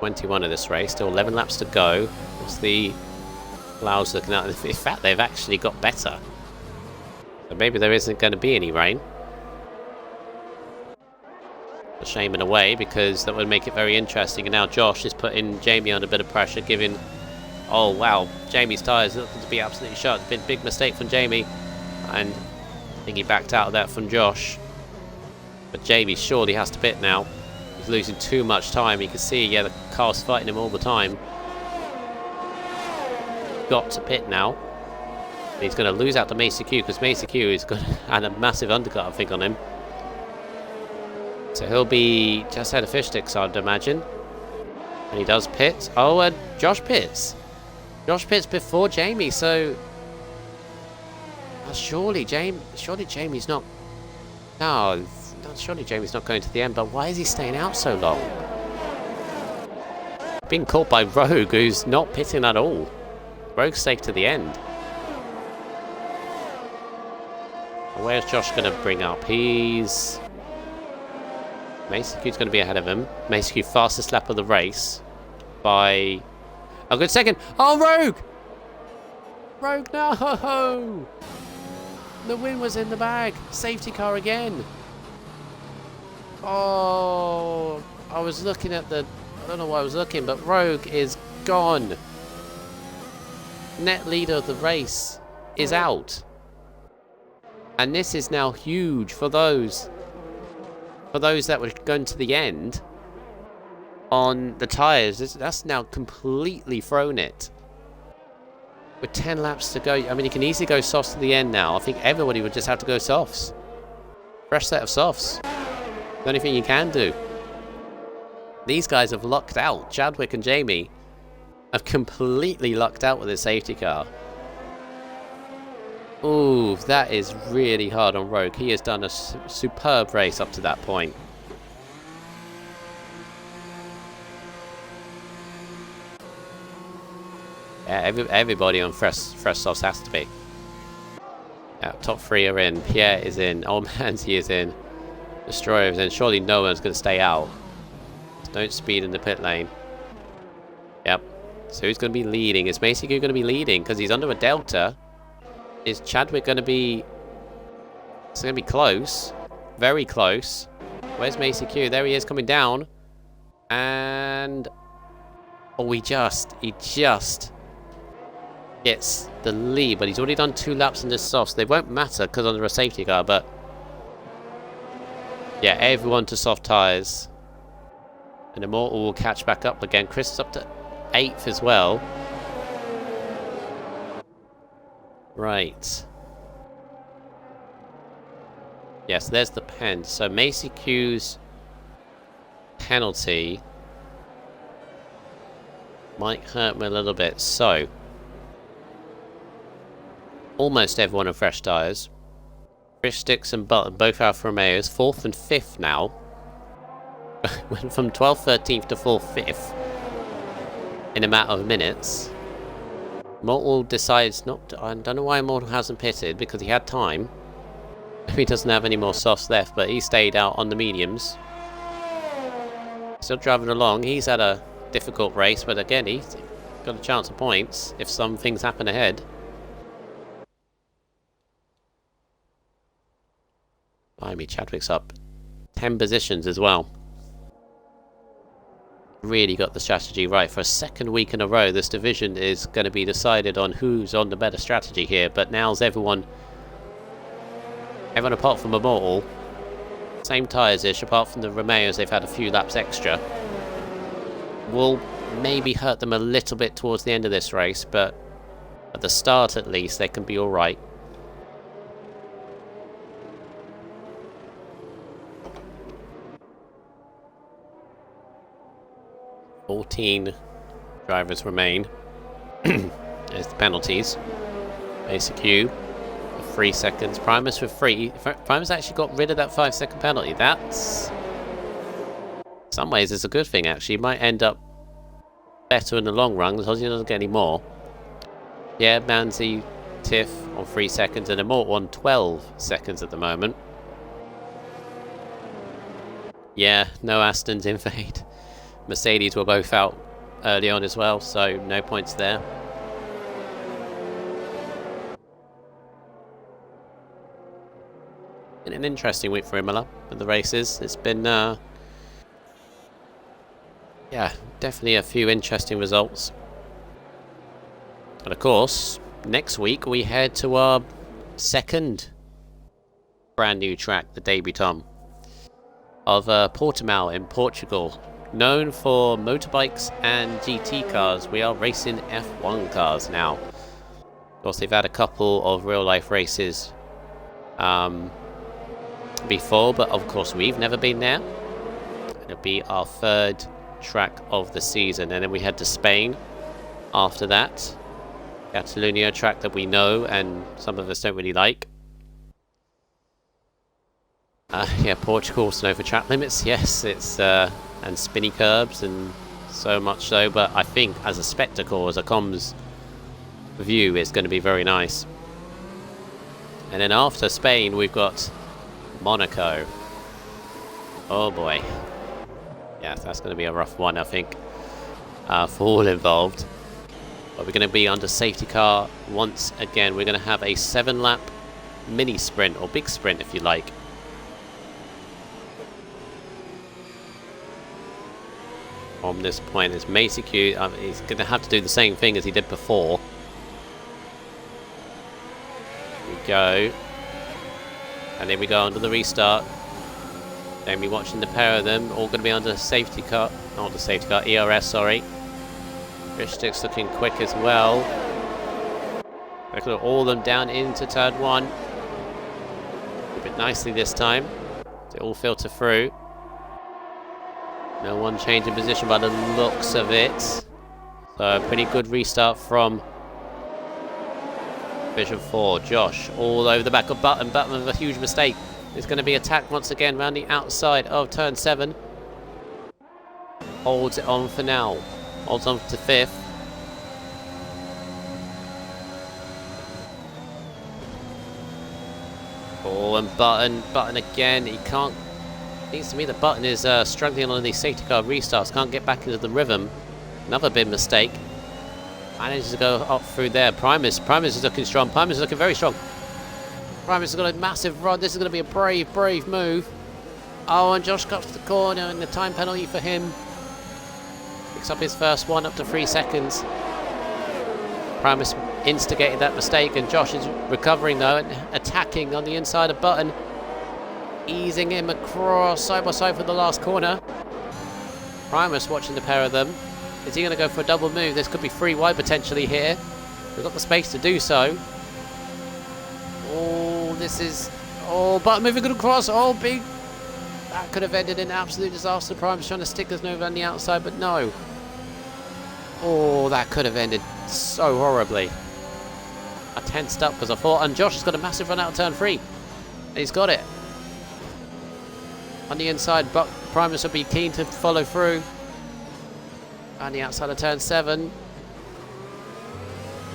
'21 of this race, still 11 laps to go. What's the clouds looking at? In fact, they've actually got better. So maybe there isn't going to be any rain. A shame in a way, because that would make it very interesting. And now Josh is putting Jamie under a bit of pressure, giving... Oh wow, Jamie's tyres looking to be absolutely shot. It's been a big mistake from Jamie, and I think he backed out of that from Josh. But Jamie surely has to pit now. He's losing too much time. You can see, yeah, the car's fighting him all the time. got to pit now. He's going to lose out to Macy Q because Macy Q is going to add a massive undercut, I think, on him. So he'll be just ahead of Fish Sticks, I'd imagine. And he does pit. Oh, and Josh pits. Josh pits before Jamie, so... surely Jamie's not... No, surely Jamie's not going to the end, but why is he staying out so long? Being caught by Rogue, who's not pitting at all. Rogue's safe to the end. Where's Josh going to bring up? He's... Macy Q's going to be ahead of him. Macy Q fastest lap of the race by a good second. Oh, Rogue! Rogue, no! The win was in the bag. Safety car again. Oh, I was looking at the... I don't know why I was looking, but Rogue is gone. Net leader of the race is out. And this is now huge for those that were going to the end on the tyres. That's now completely thrown it. With 10 laps to go, I mean, you can easily go softs to the end now. I think everybody would just have to go softs. Fresh set of softs. The only thing you can do. These guys have lucked out. Chadwick and Jamie have completely lucked out with their safety car. Ooh, that is really hard on Rogue. He has done a superb race up to that point. Yeah, everybody on fresh softs has to be. Yeah, top 3 are in. Pierre is in. Old Manzi is in. Destroyer is in. Surely no one's going to stay out. Don't speed in the pit lane. Yep. So who's going to be leading? Is Macy Q going to be leading? Because he's under a delta. Is Chadwick going to be... It's going to be close. Very close. Where's Macy Q? There he is coming down. And... Oh, he just gets the lead. But he's already done 2 laps in this soft. So they won't matter because under a safety car. But... Yeah, everyone to soft tyres. And Immortal will catch back up again. Chris is up to 8th as well. Right. Yes, there's the pen. So Macy Q's penalty might hurt me a little bit. So almost everyone on fresh tyres. Fish Sticks and Button, both Alfa Romeos, 4th and 5th now. Went from 12th, 13th to 4th, 5th in a matter of minutes. Immortal decides not to... I don't know why Immortal hasn't pitted, because he had time. He doesn't have any more softs left, but he stayed out on the mediums. Still driving along. He's had a difficult race, but again, he's got a chance of points if some things happen ahead. Blimey, Chadwick's up 10 positions as well. Really got the strategy right. For a second week in a row, this division is going to be decided on who's on the better strategy here. But now's everyone apart from Immortal, same tyres-ish, apart from the Romeos, they've had a few laps extra. Will maybe hurt them a little bit towards the end of this race, but at the start at least they can be alright. $14 drivers remain. There's the penalties. Basic Q for 3 seconds. Primus for 3. Primus actually got rid of that 5-second penalty. That's... in some ways it's a good thing actually. It might end up better in the long run because he doesn't get any more. Yeah, Manzi, Tiff on 3 seconds and Immortal on 12 seconds at the moment. Yeah, no Astons in fade. Mercedes were both out early on as well, so no points there. Been an interesting week for Imola with the races. It's been, yeah, definitely a few interesting results. And of course, next week we head to our second brand new track, the debutant of Portimao in Portugal. Known for motorbikes and GT cars, we are racing F1 cars now. course, they've had a couple of real-life races before, but of course we've never been there. It'll be our 3rd track of the season, and then we head to Spain after that. Catalonia, track that we know and some of us don't really like. Yeah, Portugal, snow for track limits, yes, it's and spinny curbs and so much so, but I think as a spectacle, as a comms view, it's going to be very nice. And then after Spain, we've got Monaco. Oh boy. Yeah, that's going to be a rough one, I think, for all involved. But we're going to be under safety car once again. We're going to have a 7-lap mini sprint, or big sprint if you like. From this point, it's Macy Q. He's going to have to do the same thing as he did before. Here we go. And then we go under the restart. Then we're watching the pair of them, all going to be under safety car. Not the safety car, ERS, sorry. Fishstick's looking quick as well. Look at all of them down into turn 1. A bit nicely this time. They all filter through. No one changing position by the looks of it. So a pretty good restart from Vision 4. Josh all over the back of Button. Button with a huge mistake. It's going to be attacked once again around the outside of turn 7. Holds it on for now. Holds on to 5th. Oh, and Button again. He can't. Seems to me that Button is struggling on these safety car restarts. Can't get back into the rhythm. Another big mistake. Manages to go up through there. Primus is looking strong. Primus is looking very strong. Primus has got a massive run. This is going to be a brave move. Oh, and Josh cuts the corner, and the time penalty for him. Picks up his first one, up to 3 seconds. Primus instigated that mistake, and Josh is recovering though, and attacking on the inside of Button. Easing him across side by side for the last corner. Primus watching the pair of them. Is he going to go for a double move? This could be 3 wide potentially here. We've got the space to do so. Oh, this is... Oh, Button moving good across. Oh, big... That could have ended in absolute disaster. Primus trying to stick his nose on the outside, but no. Oh, that could have ended so horribly. I tensed up because I thought... And Josh has got a massive run out of turn 3. And he's got it. On the inside, but Primus will be keen to follow through. On the outside of turn 7.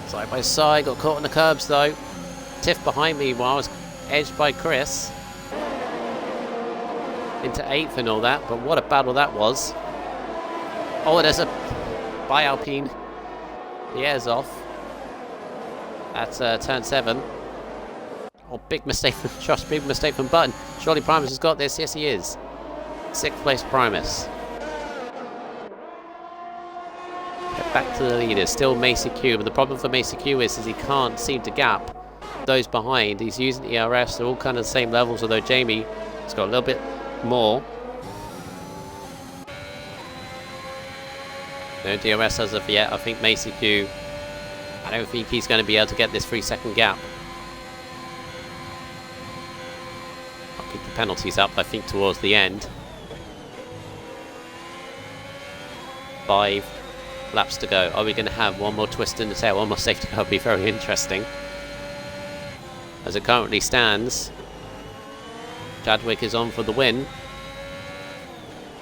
Side by side, got caught on the curbs though. Tiff behind me while I was edged by Chris. Into 8th and all that, but what a battle that was. Oh, there's a by Alpine. The air's off. That's turn 7. Oh, big mistake from Josh, big mistake from Button. Surely Primus has got this. Yes, he is. 6th place Primus. Get back to the leader. Still Macy Q, but the problem for Macy Q is he can't seem to gap those behind. He's using ERS. They're all kind of the same levels, although Jamie has got a little bit more. No DRS as of yet. I think Macy Q, I don't think he's going to be able to get this 3-second gap. I'll keep the penalties up, I think, towards the end. 5 laps to go. Are we going to have one more twist in the tail, one more safety car? Would be very interesting. As it currently stands, Chadwick is on for the win.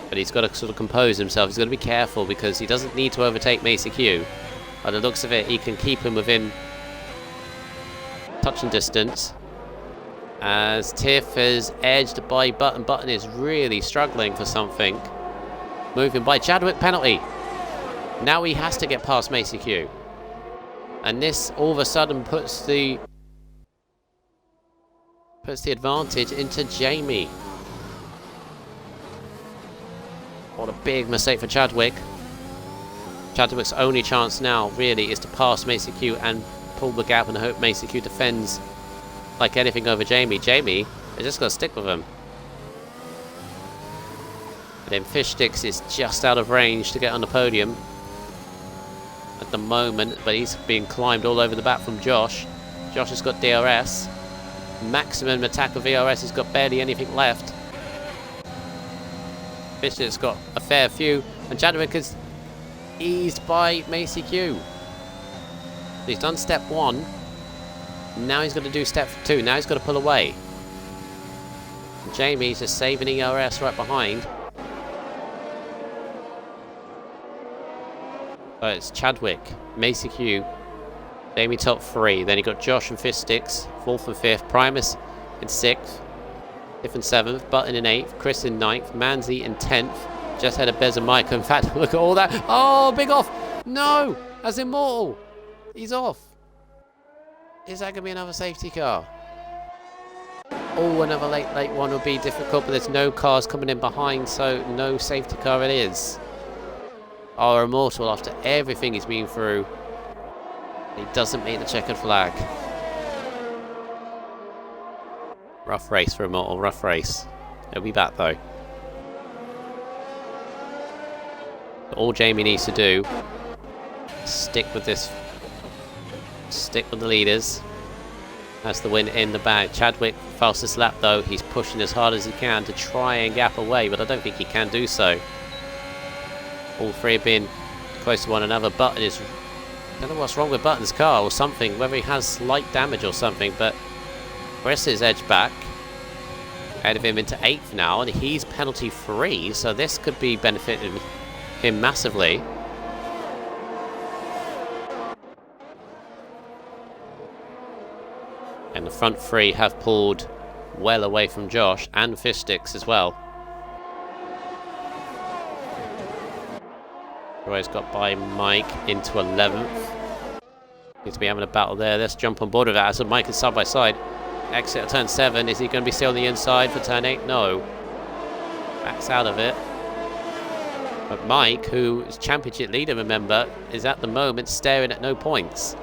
But he's got to sort of compose himself. He's got to be careful because he doesn't need to overtake Macy Q. By the looks of it, he can keep him within touching distance. As Tiff is edged by Button. Button is really struggling for something. Moving by Chadwick, penalty. Now he has to get past Macy Q. And this all of a sudden puts the advantage into Jamie. What a big mistake for Chadwick. Chadwick's only chance now really is to pass Macy Q and pull the gap and hope Macy Q defends like anything over Jamie. Jamie is just going to stick with him. And then Fish Sticks is just out of range to get on the podium. at the moment, but he's being climbed all over the back from Josh. Josh has got DRS. Maximum attack of VRS has got barely anything left. Fisher's got a fair few, and Chadwick is eased by Macy Q. He's done step 1. Now he's got to do step 2. Now he's got to pull away. Jamie's just saving ERS right behind. So it's Chadwick, Macy Q, Jamie top 3. Then you got Josh and Fistix, 4th and 5th. Primus in 6th. 5th and 7th. Button in 8th. Chris in 9th. Manzi in 10th. Just had a Bez and Mike. In fact, look at all that. Oh, big off. No, as Immortal. He's off. Is that going to be another safety car? Oh, another late one would be difficult, but there's no cars coming in behind, so no safety car it is. Oh, Immortal, after everything he's been through, he doesn't meet the checkered flag. Rough race for Immortal, rough race. He'll be back though. All Jamie needs to do, stick with this. Stick with the leaders. That's the win in the bag. Chadwick, fastest lap though. He's pushing as hard as he can to try and gap away, but I don't think he can do so. All three have been close to one another. Button is... I don't know what's wrong with Button's car or something, whether he has slight damage or something, but Chris is edged back. Ahead of him into 8th now, and he's penalty free, so this could be benefiting him massively. And the front 3 have pulled well away from Josh and Fistix as well. Roy's got by Mike into 11th. Needs to be having a battle there. Let's jump on board with that. So Mike is side by side. Exit at turn 7. Is he going to be still on the inside for turn 8? No. Backs out of it. But Mike, who is championship leader, remember, is at the moment staring at no points.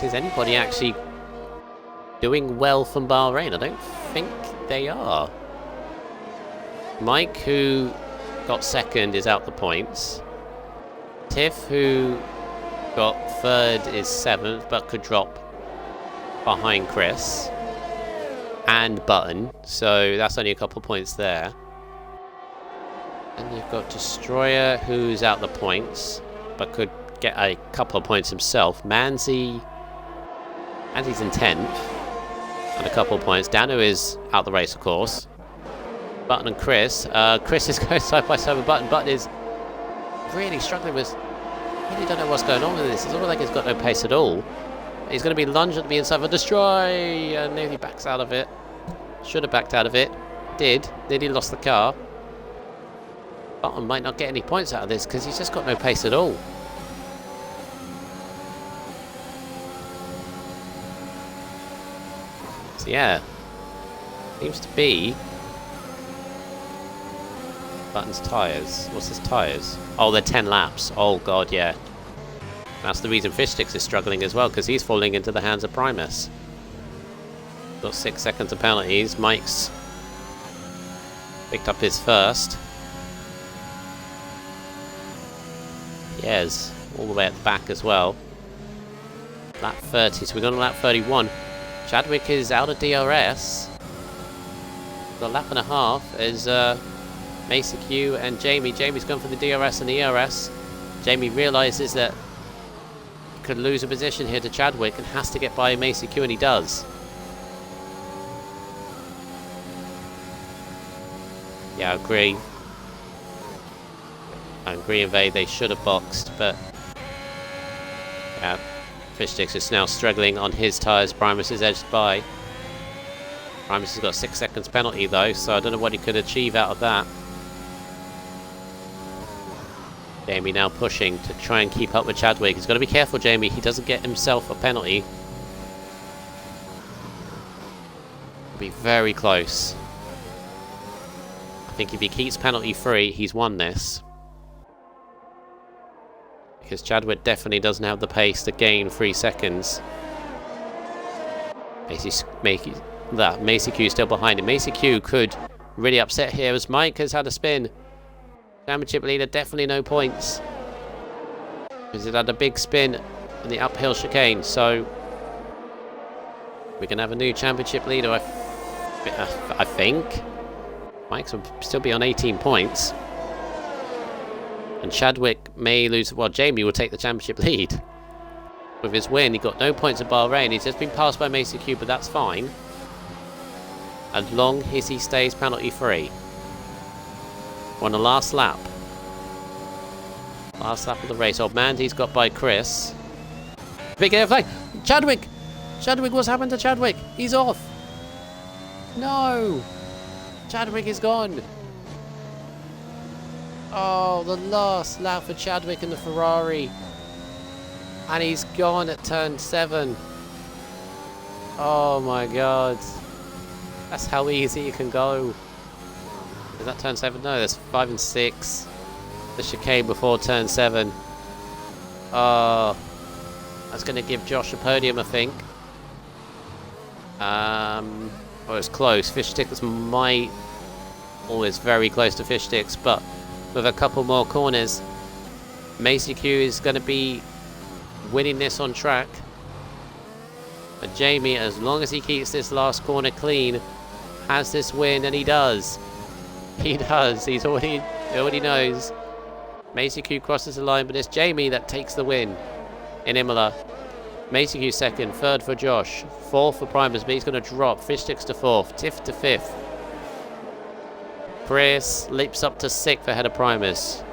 Is anybody actually doing well from Bahrain? I don't think they are. Mike, who got 2nd, is out the points. Tiff, who got 3rd, is 7th, but could drop behind Chris. And Button, so that's only a couple points there. And you've got Destroyer, who's out the points, but could get a couple of points himself. Manzi... And he's in 10th. And a couple of points. Dano is out the race, of course. Button and Chris. Chris is going side by side with Button. Button is really struggling with... really don't know what's going on with this. It's almost like he's got no pace at all. He's going to be lunged at the inside for Destroy. And nearly backs out of it. Should have backed out of it. Did. Nearly lost the car. Button might not get any points out of this because he's just got no pace at all. So yeah, seems to be Button's tyres. What's his tyres? Oh, they're 10 laps. Oh god, yeah. That's the reason Fistix is struggling as well, because he's falling into the hands of Primus. Got 6 seconds of penalties. Mike's picked up his first. Yes, all the way at the back as well. Lap 30, so we're going to lap 31. Chadwick is out of DRS. Got a lap and a half as Macy Q and Jamie. Jamie's gone for the DRS and the ERS. Jamie realises that he could lose a position here to Chadwick and has to get by Macy Q, and he does. Yeah, I agree. I agree with they should have boxed, but yeah. Fistix is now struggling on his tyres. Primus is edged by. Primus has got 6 seconds penalty though, so I don't know what he could achieve out of that. Jamie now pushing to try and keep up with Chadwick. He's got to be careful, Jamie. He doesn't get himself a penalty. He'll be very close. I think if he keeps penalty free, he's won this. Because Chadwick definitely doesn't have the pace to gain 3 seconds. Macy Q still behind him. Macy Q could Really upset here as Mike has had a spin. Championship leader, definitely no points. Because it had a big spin on the uphill chicane. So we can have a new championship leader, I think. Mike's will still be on 18 points. And Chadwick may lose. Well, Jamie will take the championship lead. With his win, he got no points at Bahrain. He's just been passed by Macy Q, but that's fine. As long as he stays penalty free. We're on the last lap. Last lap of the race. Old Mandy's got by Chris. Big air flag. Chadwick! Chadwick, what's happened to Chadwick? He's off. No! Chadwick is gone. Oh, the last lap for Chadwick in the Ferrari. And he's gone at turn 7. Oh my god. That's how easy you can go. Is that turn 7? No, there's 5 and 6. The chicane before turn 7. Oh. That's going to give Josh a podium, I think. Well, it's close. Fish Sticks might... Always very close to Fish Sticks, but with a couple more corners, Macy Q is going to be winning this on track. But Jamie, as long as he keeps this last corner clean, has this win, and he does. He does. He already knows. Macy Q crosses the line, but it's Jamie that takes the win in Imola. Macy Q second, third for Josh, fourth for Primus, but he's going to drop. Fish Sticks to fourth, Tiff to fifth. Chris leaps up to 6th ahead of Primus.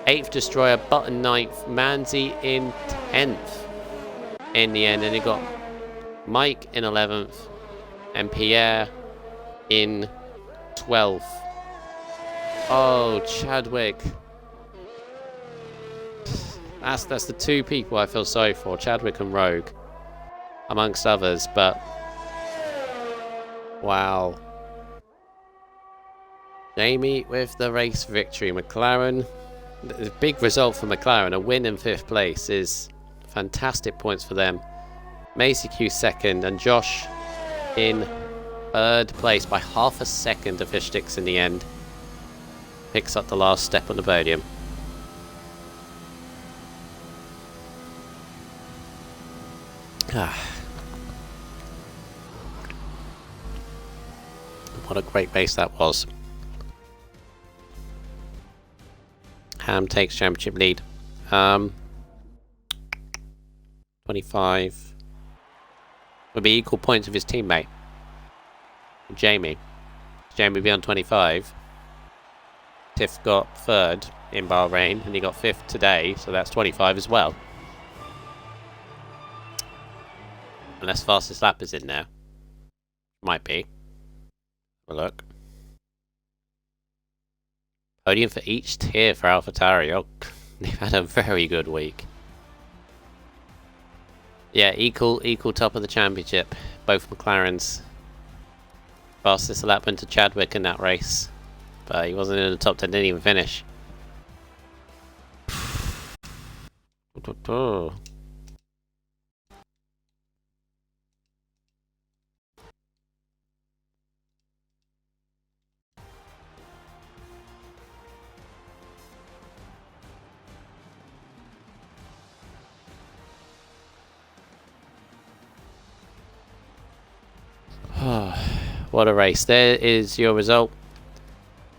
8th Destroyer, Button 9th, Manzi in 10th in the end. And you got Mike in 11th and Pierre in 12th. Oh, Chadwick. That's the two people I feel sorry for, Chadwick and Rogue, amongst others, but wow. Jamie with the race victory. McLaren, the big result for McLaren, a win in 5th place is fantastic points for them. Macy Q second and Josh in 3rd place by half a second to Fish Sticks in the end. Picks up the last step on the podium. What a great race that was. Ham takes championship lead. 25. Would be equal points with his teammate, Jamie. Jamie would be on 25. Tiff got 3rd in Bahrain, and he got 5th today, so that's 25 as well. Unless fastest lap is in there. Might be. Have a look. Podium for each tier for AlphaTauri. Oh, they've had a very good week. Yeah, equal top of the championship. Both McLarens. Fastest lap went to Chadwick in that race. But he wasn't in the top 10, didn't even finish. What a race. There is your result.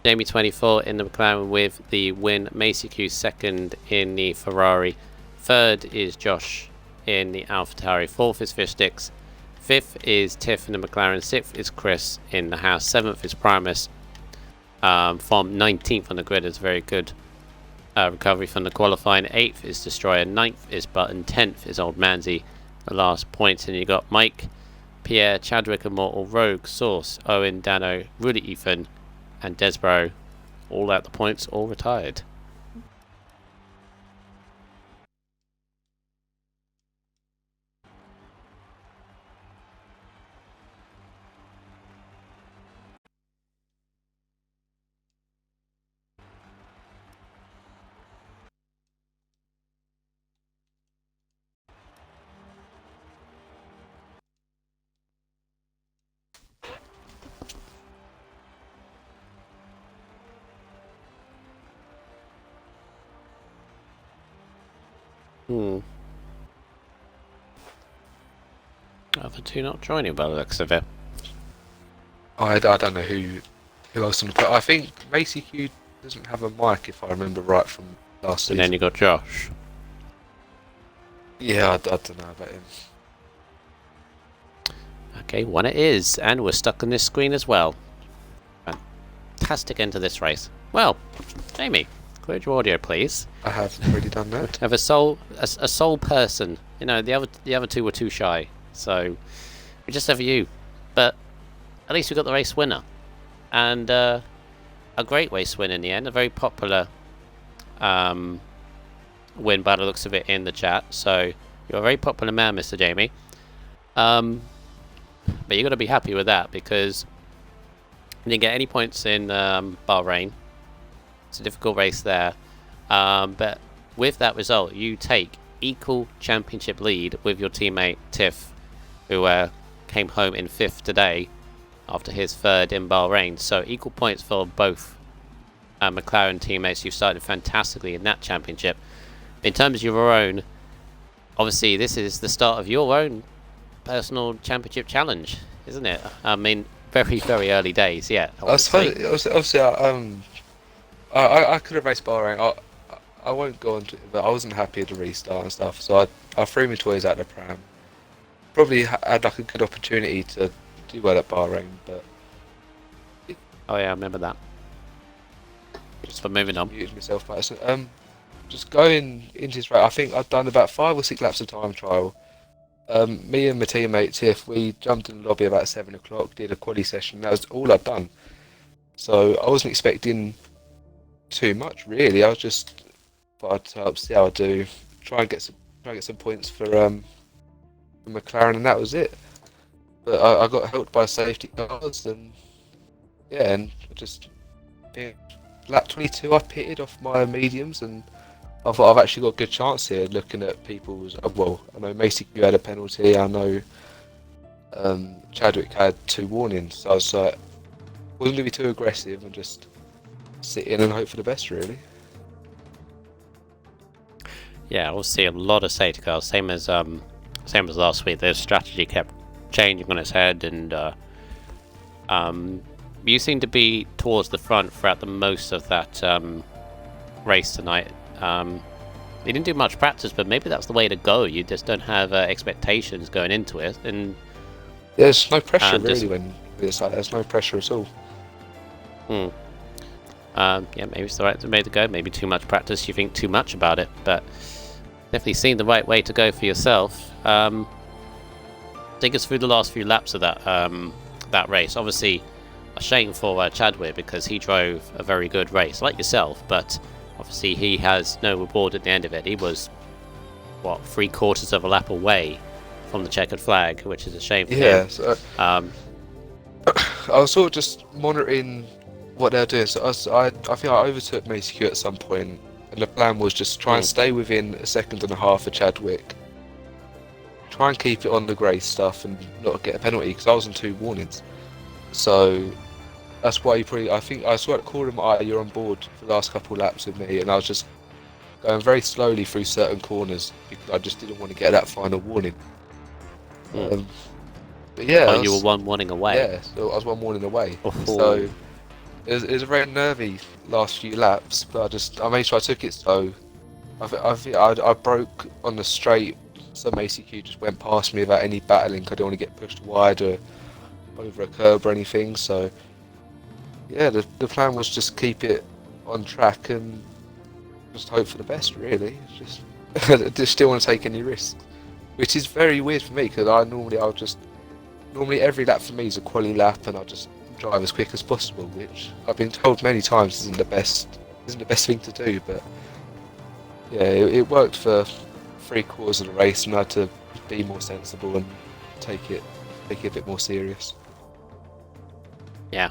Jamie 24 in the McLaren with the win. Macy Q second in the Ferrari. 3rd is Josh in the AlphaTauri. 4th is Fish Sticks. 5th is Tiff in the McLaren. 6th is Chris in the house. 7th is Primus. From 19th on the grid is very good recovery from the qualifying. 8th is Destroyer. 9th is Button. 10th is Old Manzi. The last points, and you got Mike, Pierre, Chadwick, Immortal, Rogue, Source, Owen, Dano, Rudy, Ethan, and Desbro, all at the points, all retired. Other two not joining by the looks of it. I don't know who else on the play. I think Macy Q doesn't have a mic, if I remember right from last season. And then you got Josh. Yeah, I don't know about him. Okay, one it is, and we're stuck on this screen as well. Fantastic end to this race. Well, Jamie, clear your audio, please. I have already done that. Have a sole person. You know, the other two were too shy, so we just have you. But at least we got the race winner, and a great race win in the end. A very popular win by the looks of it in the chat. So you're a very popular man, Mr. Jamie. But you got to be happy with that because you didn't get any points in Bahrain. It's a difficult race there. But with that result, you take equal championship lead with your teammate Tiff, who came home in 5th today after his 3rd in Bahrain. So equal points for both McLaren teammates. You started fantastically in that championship. In terms of your own, obviously this is the start of your own personal championship challenge, isn't it? I mean, very, very early days, yeah. Obviously, I could have raced Bahrain. I won't go on to it, but I wasn't happy at the restart and stuff, so I threw my toys out the pram. Probably had like a good opportunity to do well at Bahrain, but... Oh yeah, I remember that. Just for moving on. Muted myself, but just going into this race, I think I'd done about 5 or 6 laps of time trial. Me and my teammate Tiff, we jumped in the lobby about 7 o'clock, did a quali session. That was all I'd done. So I wasn't expecting too much really. I was just thought I'd see how I do, try and get some points for McLaren, and that was it. But I got helped by safety cars, and yeah, and lap 22 I pitted off my mediums, and I thought I've actually got a good chance here. Looking at people's, well, I know Macy Q had a penalty. I know Chadwick had 2 warnings. So I was like, wasn't going to be too aggressive and just sit in and hope for the best, really. Yeah, we'll see a lot of safety cars, same as last week. Their strategy kept changing on its head, and you seem to be towards the front throughout the most of that race tonight. You didn't do much practice, but maybe that's the way to go. You just don't have expectations going into it, and there's no pressure really when it's like there's no pressure at all. Yeah, maybe it's the right way to go. Maybe too much practice. You think too much about it, but definitely seemed the right way to go for yourself. Take us through the last few laps of that race. Obviously, a shame for Chadwick because he drove a very good race, like yourself, but obviously he has no reward at the end of it. He was, what, 3/4 of a lap away from the checkered flag, which is a shame for him. So, I was sort of just monitoring what they're doing. So I think I overtook Macy Q at some point, and the plan was just try and stay within 1.5 seconds of Chadwick. Try and keep it on the grey stuff and not get a penalty, because I was on 2 warnings. So that's why I think I saw it call him, you're on board for the last couple of laps with me, and I was just going very slowly through certain corners because I just didn't want to get that final warning. But yeah, you were 1 warning away. Yeah, so I was 1 warning away. So it was a very nervy last few laps, but I made sure I took it slow. I broke on the straight, so Macy Q just went past me without any battling. I didn't want to get pushed wide or over a curb or anything. So yeah, the plan was just keep it on track and just hope for the best, really. Just still want to take any risks, which is very weird for me because normally every lap for me is a quali lap, and I'll just drive as quick as possible, which I've been told many times isn't the best thing to do. But yeah, it worked for 3/4 of the race, and I had to be more sensible and take it a bit more serious. Yeah,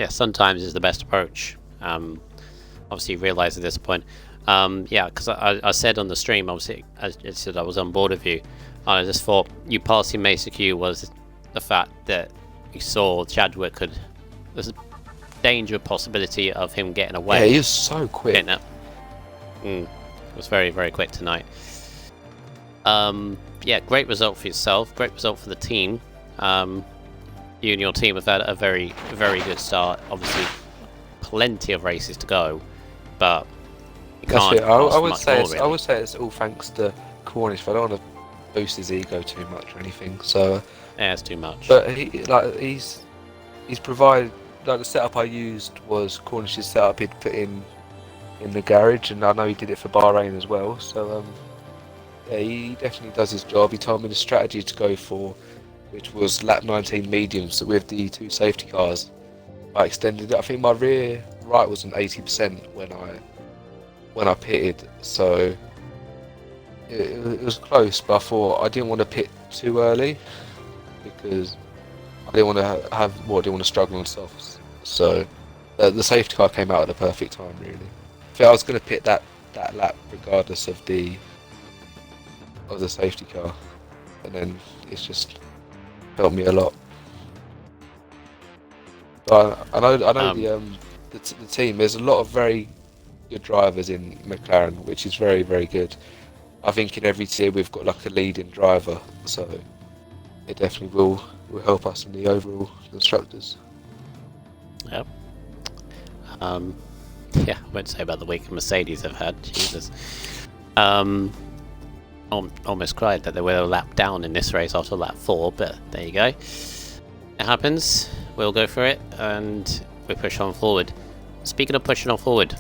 sometimes is the best approach. Obviously, you realise at this point. Yeah, because I said on the stream, obviously, I said I was on board with you. I just thought you passing Macy Q was the fact that you saw Chadwick there's a danger possibility of him getting away. Yeah, he was so quick. It was very, very quick tonight. Yeah, great result for yourself. Great result for the team. You and your team have had a very, very good start. Obviously, plenty of races to go, but you can't ask much more, really. I would say it's all thanks to Cornish. But I don't want to boost his ego too much or anything. So yeah, it's too much. But he's provided. Like the setup I used was Cornish's setup he'd put in the garage, and I know he did it for Bahrain as well. So yeah, he definitely does his job. He told me the strategy to go for, which was lap 19 mediums with the 2 safety cars. I extended it. I think my rear right was on 80% when I pitted, so it was close. But I thought I didn't want to pit too early because I didn't want to I didn't want to struggle on softs. So the safety car came out at the perfect time, really. I think I was going to pit that lap regardless of the safety car, and then it's just helped me a lot. But I know the team. There's a lot of very good drivers in McLaren, which is very, very good. I think in every tier we've got like a leading driver, so it definitely will help us in the overall constructors. Yep. Yeah, I won't say about the week Mercedes have had. Jesus. Almost cried that they were a lap down in this race after lap 4, but there you go. It happens. We'll go for it, and we push on forward. Speaking of pushing on forward,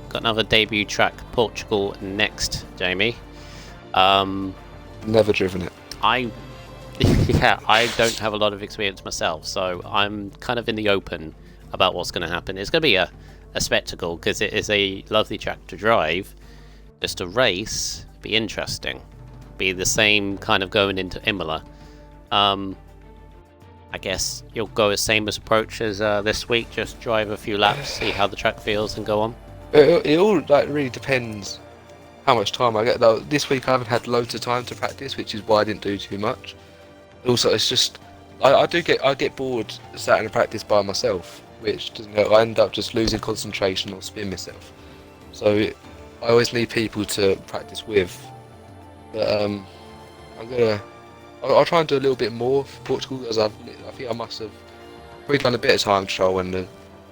got another debut track, Portugal next, Jamie. Never driven it. Yeah, I don't have a lot of experience myself, so I'm kind of in the open about what's going to happen. It's going to be a spectacle because it is a lovely track to drive. Just a race, be interesting. Be the same kind of going into Imola. I guess you'll go the same as approach as this week. Just drive a few laps, see how the track feels, and go on. It all really depends how much time I get. Though this week I haven't had loads of time to practice, which is why I didn't do too much. Also, it's just I get bored sat in a practice by myself, which doesn't help. I end up just losing concentration or spin myself. So I always need people to practice with. But I'll try and do a little bit more for Portugal, as I think I must have probably done a bit of time trial when the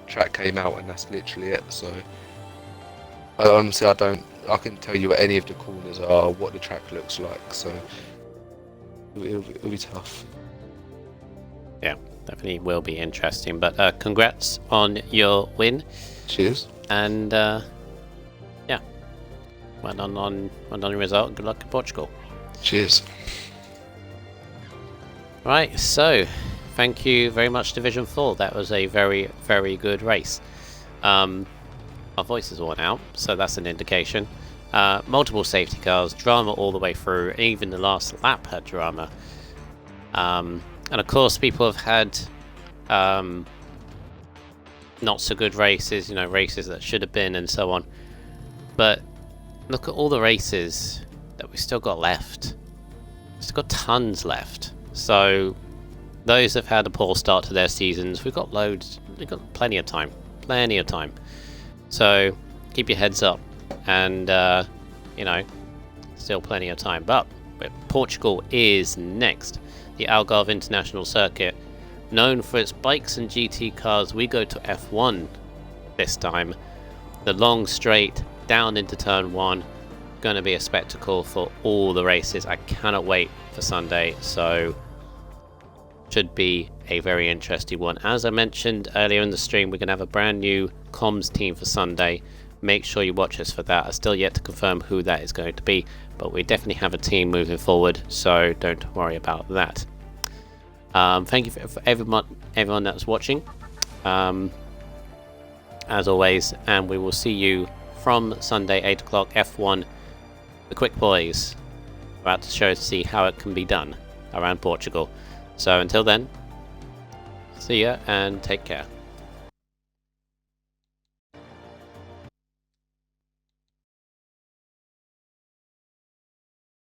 track came out, and that's literally it. So honestly, I couldn't tell you what any of the corners are, what the track looks like. So it'll be tough. Yeah, definitely will be interesting. But congrats on your win. Cheers. And yeah, well done on your result. Good luck in Portugal. Cheers. Right, so thank you very much, Division 4. That was a very, very good race. Our voice is worn out, so that's an indication. Multiple safety cars, drama all the way through, and even the last lap had drama. And of course, people have had not so good races, races that should have been, and so on. But look at all the races that we still got left. We've still got tons left. So those that have had a poor start to their seasons, we've got loads. We've got plenty of time. So keep your heads up, and still plenty of time. But Portugal is next. The Algarve International Circuit, known for its bikes and GT cars, we go to F1 this time. The long straight down into turn 1, going to be a spectacle for all the races. I cannot wait for Sunday, so should be a very interesting one. As I mentioned earlier in the stream, we're going to have a brand new comms team for Sunday. Make sure you watch us for that. I'm still yet to confirm who that is going to be, but we definitely have a team moving forward, so don't worry about that. Thank you for everyone that's watching, as always, and we will see you from Sunday 8 o'clock F1. The quick boys about to show to see how it can be done around Portugal. So until then, see ya and take care.